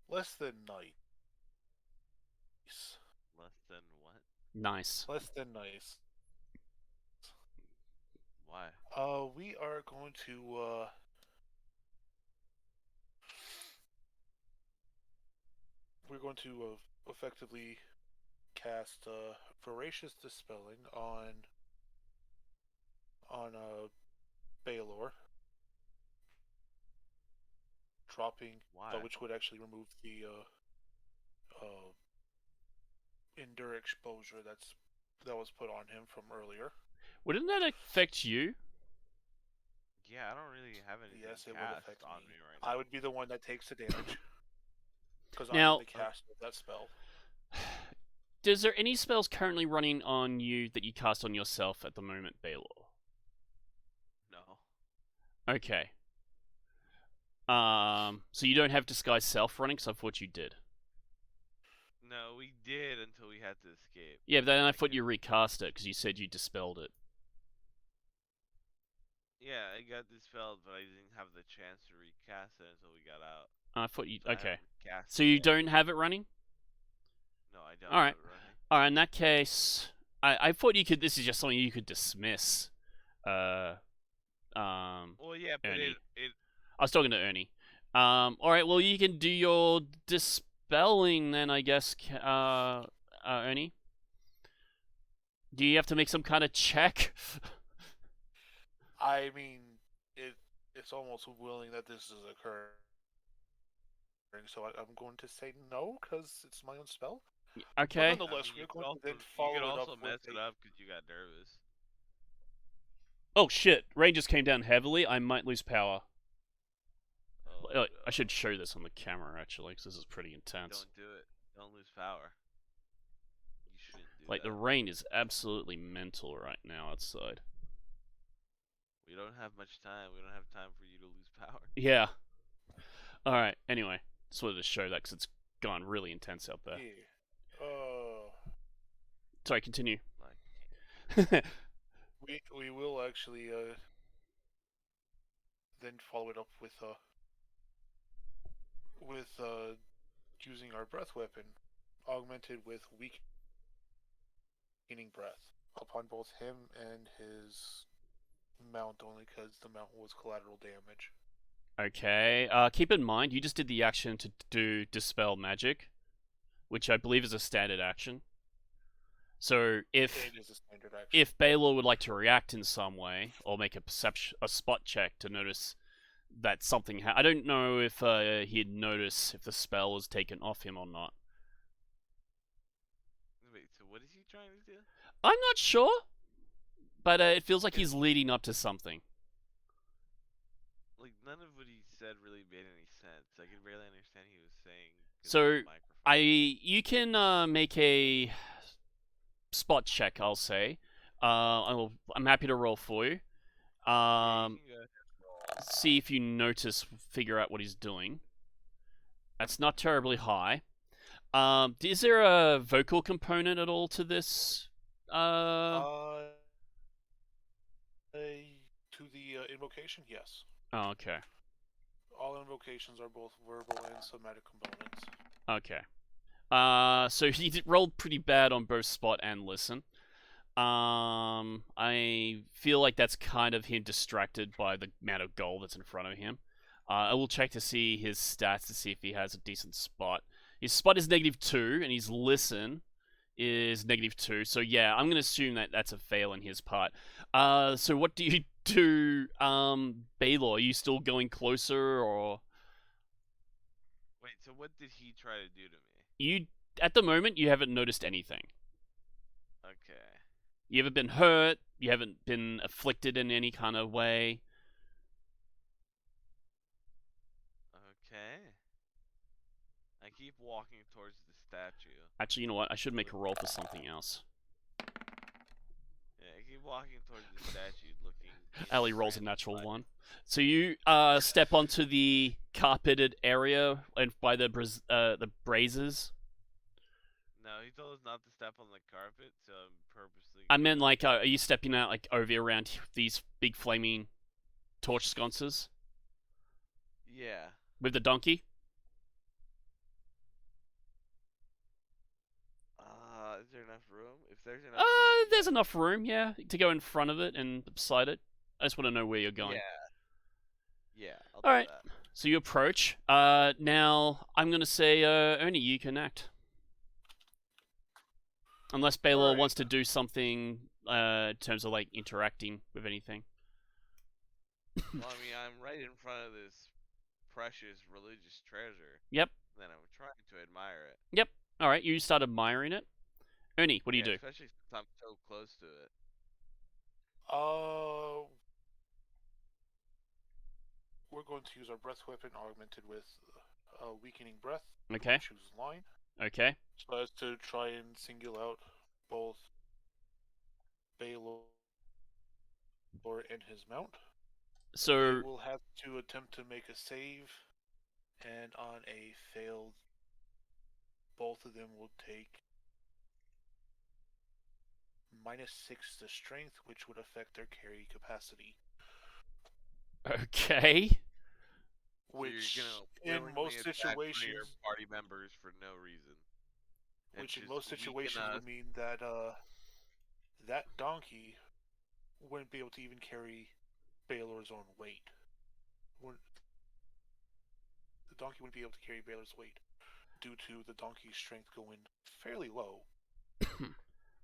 Less than nice. Less than what? Nice. Less than nice. Why? We are going to we're going to effectively cast voracious dispelling on Baelor, dropping Why? which would actually remove the endure exposure that was put on him from earlier. Wouldn't that affect you? Yeah, I don't really have anything Yes, it would cast affect on me. me right now. I would be the one that takes the damage because I Now- am the caster of that spell. Is there any spells currently running on you that you cast on yourself at the moment, Baelor? No. Okay. So you don't have Disguise Self running, because I thought you did. No, we did until we had to escape. Yeah, but then I thought you recast it, because you said you dispelled it. Yeah, I got dispelled, but I didn't have the chance to recast it until we got out. I thought you... So I Okay. haven't recast So it you yet. don't have it running? No, I don't Alright. have it running. Alright, in that case... I thought you could... This is just something you could dismiss. Well, yeah, but Ernie. it I was talking to Ernie. Alright, well, you can do your dispelling then, I guess, Ernie. Do you have to make some kind of check? I mean, it's almost willing that this is occurring, so I'm going to say no because it's my own spell. Okay. But nonetheless, you we're could going to also, then you follow could it also up mess with it up because you got nervous. Oh shit! Rain just came down heavily. I might lose power. Oh, I should show this on the camera actually, because this is pretty intense. Don't do it. Don't lose power. You shouldn't do Like that. the rain is absolutely mental right now outside. We don't have much time. We don't have time for you to lose power. Yeah. All right. Anyway, just wanted to show that because it's gone really intense out there. Yeah. Sorry, continue. Like, We will actually then follow it up with using our breath weapon, augmented with weakening breath upon both him and his mount, only because the mount was collateral damage. Okay. Keep in mind, you just did the action to do Dispel Magic, which I believe is a standard action. So if It is a standard action. if Baelor would like to react in some way or make a spot check to notice that something I don't know if he'd notice if the spell was taken off him or not. wait, so what is he trying to do? I'm not sure, but it feels like he's leading up to something. Like, none of what he said really made any sense. I could barely understand what he was saying. 'cause So, of the microphone. you can make a spot check, I'll say. I'm happy to roll for you. Yeah, you can go ahead and roll. See if you notice, figure out what he's doing. That's not terribly high. Is there a vocal component at all to this? To the invocation, yes. Oh, okay. All invocations are both verbal and somatic components. Okay. So he rolled pretty bad on both spot and listen. I feel like that's kind of him distracted by the amount of gold that's in front of him. I will check to see his stats to see if he has a decent spot. His spot is -2, and his listen is -2. So yeah, I'm gonna assume that that's a fail on his part. So what do you do, Baylor? Are you still going closer, or Wait, so what did he try to do to me? you? At the moment, you haven't noticed anything. Okay. You haven't been hurt. You haven't been afflicted in any kind of way. Okay. I keep walking towards the statue. Actually, you know what? I should make a roll for something else. Yeah, I keep walking towards the statue, looking. Ali rolls a natural one. So you step onto the carpeted area and by the braziers. No, he told us not to step on the carpet, so I'm purposely. I meant like, are you stepping out like over around these big flaming torch sconces Yeah. with the donkey? Is there enough room? If there's enough room. There's enough room, yeah, to go in front of it and beside it. I just want to know where you're going. Yeah. I'll All do right. that. So you approach. Now I'm gonna say, Ernie, you can act. Unless Baylor Alright. wants to do something in terms of like interacting with anything. Well, I mean, I'm right in front of this precious religious treasure. Yep. And I'm trying to admire it. Yep. All right. You start admiring it. Ernie, what do you do? Especially since I'm so close to it. We're going to use our breath weapon augmented with weakening breath. Okay. Choose line. Okay. So as to try and single out both Baylor and his mount. So we'll have to attempt to make a save, and on a failed, both of them will take -6 to strength, which would affect their carry capacity. okay. Which, so you're gonna in most attack one of your situations, party members for no reason. And which in just most weaken situations us. would mean that that donkey wouldn't be able to even carry Baylor's own weight. The donkey wouldn't be able to carry Baylor's weight due to the donkey's strength going fairly low.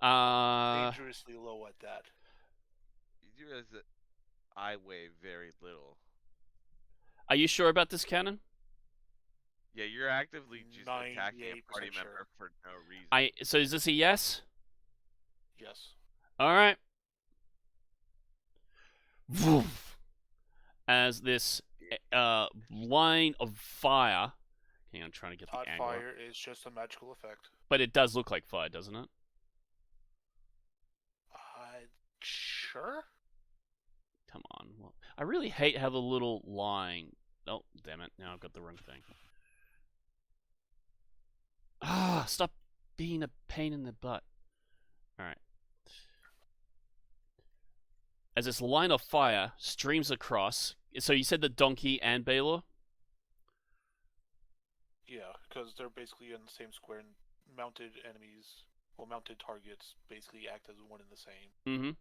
Dangerously low at that. You do realize that I weigh very little. Are you sure about this cannon? Yeah, you're actively just attacking a 98% party sure. member for no reason. So is this a yes? Yes. All right. As this line of fire. Hang on, I'm trying to get Hot the angle. fire is just a magical effect. But it does look like fire, doesn't it? Sure. Come on. Well, I really hate how the little line. Oh, damn it! Now I've got the wrong thing. Ah, stop being a pain in the butt. All right. As this line of fire streams across. So you said the donkey and Baylor? Yeah, because they're basically in the same square, and mounted enemies, well, mounted targets basically act as one and the same. Mm-hmm.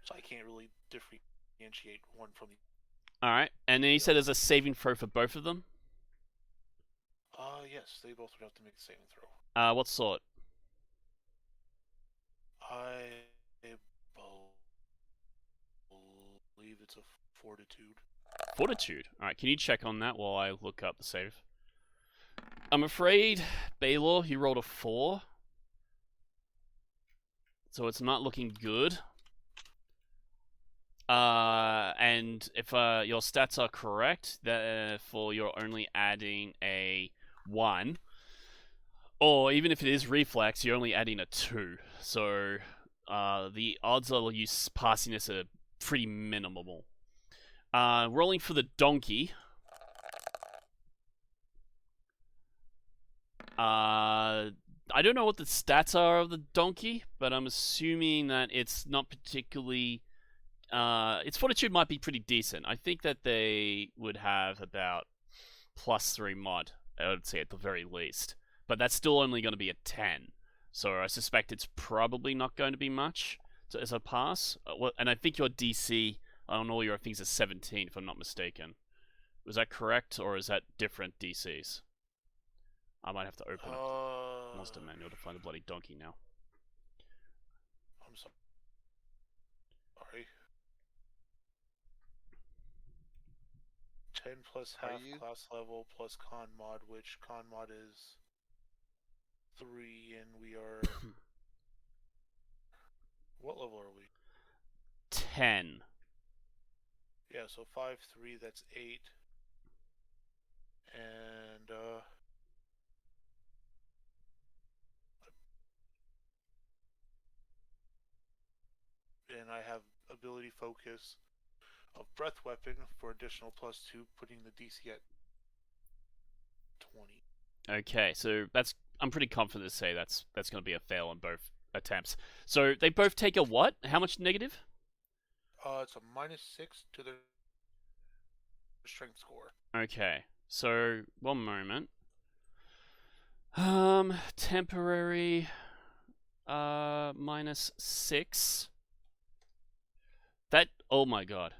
So I can't really differentiate one from the. All right, and then you said there's a saving throw for both of them. Yes, they both would have to make a saving throw. What sort? I believe it's a fortitude. Fortitude. All right, can you check on that while I look up the save? I'm afraid, Baylor, you rolled a 4. So it's not looking good. And if your stats are correct, therefore you're only adding a 1. Or even if it is reflex, you're only adding a 2. So the odds of you passing this are pretty minimal. Rolling for the donkey. I don't know what the stats are of the donkey, but I'm assuming that it's not particularly its fortitude might be pretty decent. I think that they would have about +3 mod, I would say at the very least. But that's still only going to be a 10. So I suspect it's probably not going to be much as a pass. And I think your DC on all your things is 17, if I'm not mistaken. Was that correct, or is that different DCs? I might have to open up Monster Manual to find the bloody donkey now. I'm sorry. 10 plus half class level plus con mod, which con mod is 3, and we are. What level are we? 10. Yeah, so 5, 3, that's 8. And, I have ability focus of breath weapon for additional +2, putting the DC at 20. Okay, so I'm pretty confident to say that's going to be a fail on both attempts. So they both take a what? How much negative? It's a -6 to their strength score. Okay, so one moment. Temporary. -6. That. Oh my god.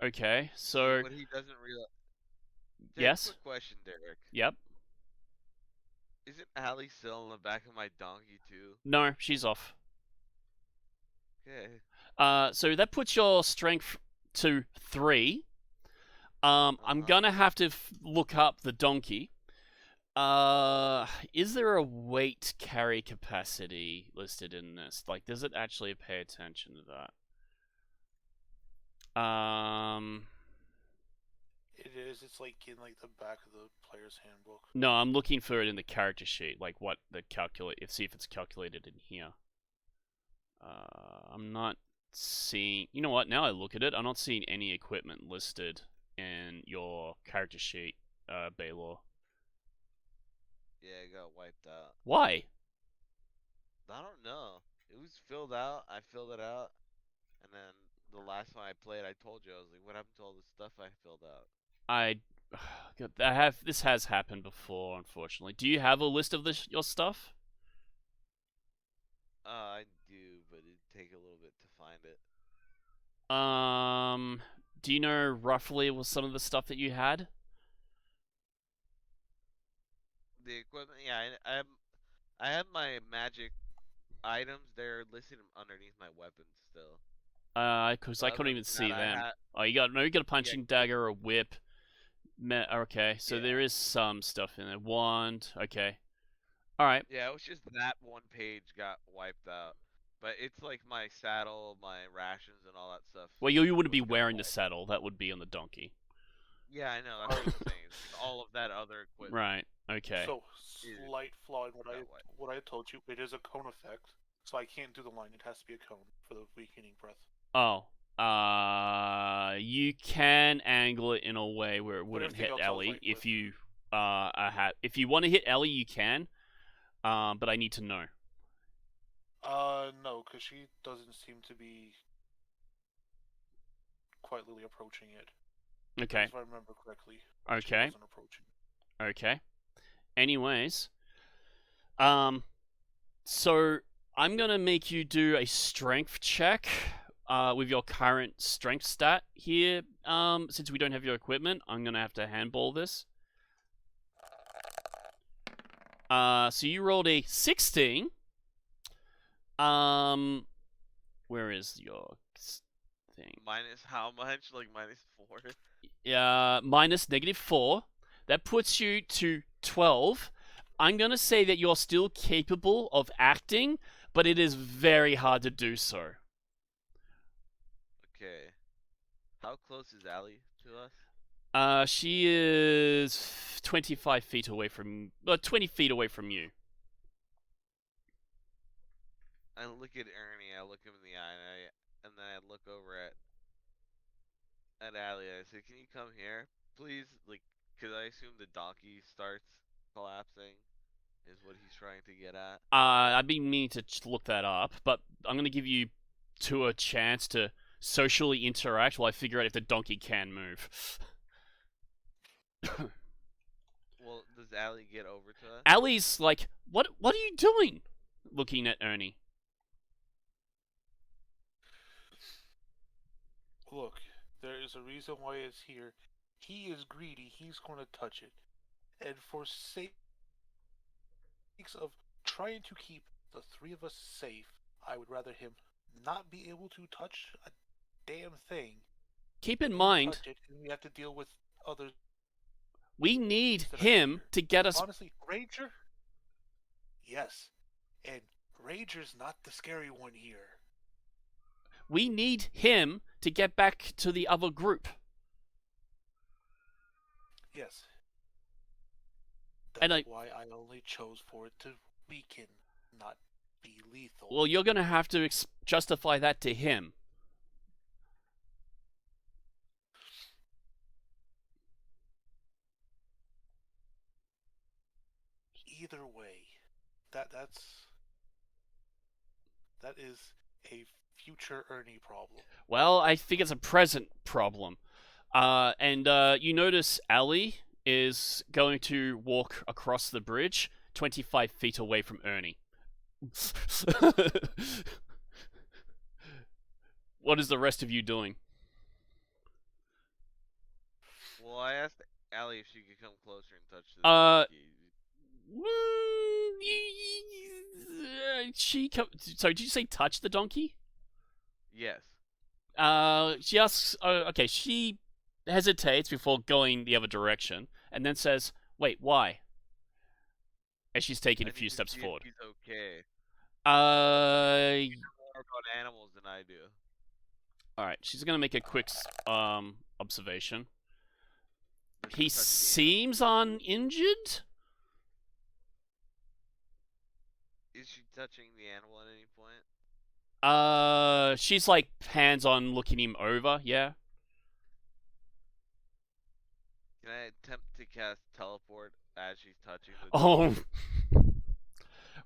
Okay, so. But he doesn't realize. Yes. Quick question, Derek. Yep. Isn't Allie still on the back of my donkey too? No, she's off. Okay. So that puts your strength to 3. I'm gonna have to look up the donkey. Is there a weight carry capacity listed in this? Like, does it actually pay attention to that? It is. It's like in like the back of the player's handbook. No, I'm looking for it in the character sheet, like what the see if it's calculated in here. I'm not seeing. You know what? Now I look at it, I'm not seeing any equipment listed in your character sheet, Baylor. Yeah, it got wiped out. Why? I don't know. It was filled out. I filled it out, and then the last time I played, I told you I was like, "What happened to all the stuff I filled out?" This has happened before, unfortunately. Do you have a list of your stuff? I do, but it'd take a little bit to find it. Do you know roughly what some of the stuff that you had? The equipment, yeah, I have my magic items. They're listed underneath my weapons still. Because I couldn't even see them. Oh, you got a punching dagger, a whip. Okay, so there is some stuff in there. Wand. Okay. All right. Yeah, it was just that one page got wiped out. But it's like my saddle, my rations, and all that stuff. Well, you wouldn't be wearing the saddle. That would be on the donkey. Yeah, I know. That's what I'm saying. It's like all of that other equipment. Right. Okay. So slight flaw in what I told you. It is a cone effect, so I can't do the line. It has to be a cone for the weakening breath. Oh. You can angle it in a way where it wouldn't hit Ellie. If you if you want to hit Ellie, you can. But I need to know. No, because she doesn't seem to be quite really approaching it. Okay. If I remember correctly. Okay. She wasn't approaching. Okay. Anyways, so I'm gonna make you do a strength check, with your current strength stat here. Since we don't have your equipment, I'm gonna have to handball this. So you rolled a 16. Where is your thing? Minus how much? Like -4? Minus -4. That puts you to 12. I'm gonna say that you're still capable of acting, but it is very hard to do so. Okay. How close is Allie to us? She is 25 feet away from... 20 feet away from you. I look at Ernie, I look him in the eye, and then I look over at Allie, and I say, "Can you come here, please?" Like, because I assume the donkey starts collapsing, is what he's trying to get at. I've been meaning to look that up, but I'm going to give you a chance to socially interact while I figure out if the donkey can move. Well, does Allie get over to us? Allie's like, what are you doing? Looking at Ernie. Look, there is a reason why it's here. He is greedy. He's going to touch it. And for sakes of trying to keep the three of us safe, I would rather him not be able to touch a damn thing. Keep in mind, Touch it, and we have to deal with others. we need that are him here. to get us. Honestly, Ranger? Yes. And Ranger's not the scary one here. We need him to get back to the other group. Yes. And That's why I only chose for it to weaken, not be lethal. Well, you're going to have to justify that to him. Either way, that is a future Ernie problem. Well, I think it's a present problem. And you notice Allie is going to walk across the bridge 25 feet away from Ernie. What is the rest of you doing? Well, I asked Allie if she could come closer and touch the donkey. So did you say touch the donkey? Yes. She asks, okay, she hesitates before going the other direction, and then says, wait, why? As she's taking a few steps forward. He's okay. Alright, More about animals than I do. she's gonna make a quick, observation. Does He touch the seems uninjured? Is she touching the animal at any point? She's like hands on looking him over, yeah? Can I attempt to cast teleport as she's touching the Oh.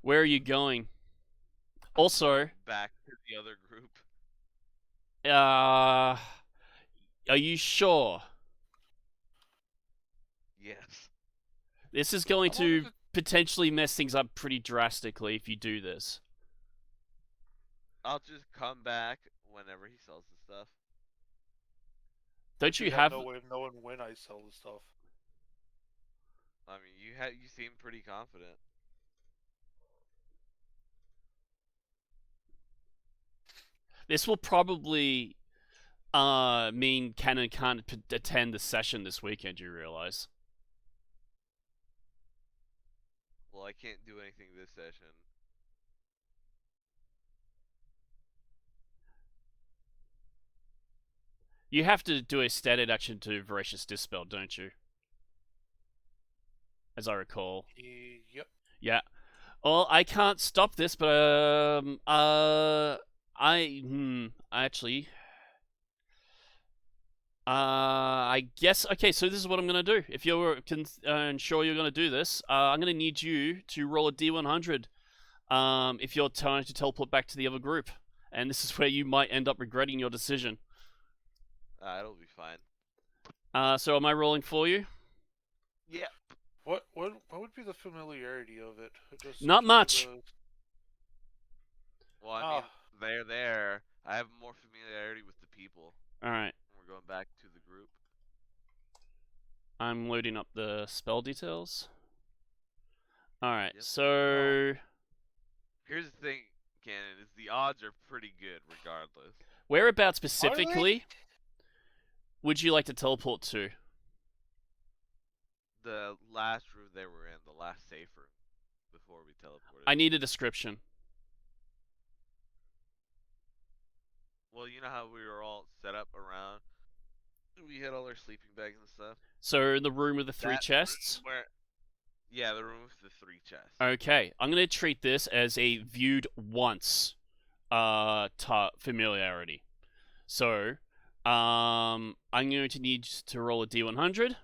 Where are you going? Also, back to the other group? are you sure? Yes. This is going How long to does it- potentially mess things up pretty drastically if you do this. I'll just come back whenever he sells the stuff. Don't you We have... no way of knowing when I sell the stuff. I mean, you seem pretty confident. This will probably mean Cannon can't attend the session this weekend, you realize. Well, I can't do anything this session. You have to do a standard action to Voracious Dispel, don't you? As I recall. Yep. Yeah. Well, I can't stop this, but I guess, okay, so this is what I'm gonna do. If you're sure you're gonna do this, I'm gonna need you to roll a D100 if you're trying to teleport back to the other group. And this is where you might end up regretting your decision. It'll be fine. So am I rolling for you? Yeah. What would be the familiarity of it? Not much. Well, I mean, they're there. I have more familiarity with the people. Alright. We're going back to the group. I'm loading up the spell details. Alright, Yep. so... Here's the thing, Cannon, is the odds are pretty good regardless. Whereabouts specifically would you like to teleport to? The last room they were in, the last safe room, before we teleported. I need a description. Well, you know how we were all set up around? We had all our sleeping bags and stuff. So in the room with the three That chests? room yeah, the room with the 3 chests. Okay, I'm going to treat this as a viewed once familiarity. So, I'm going to need to roll a D100.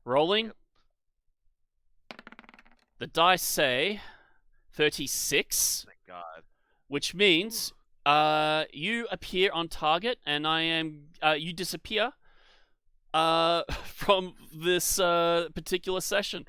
Rolling. Yep. The dice say 36, Thank God. which means You appear on target, and you disappear from this particular session.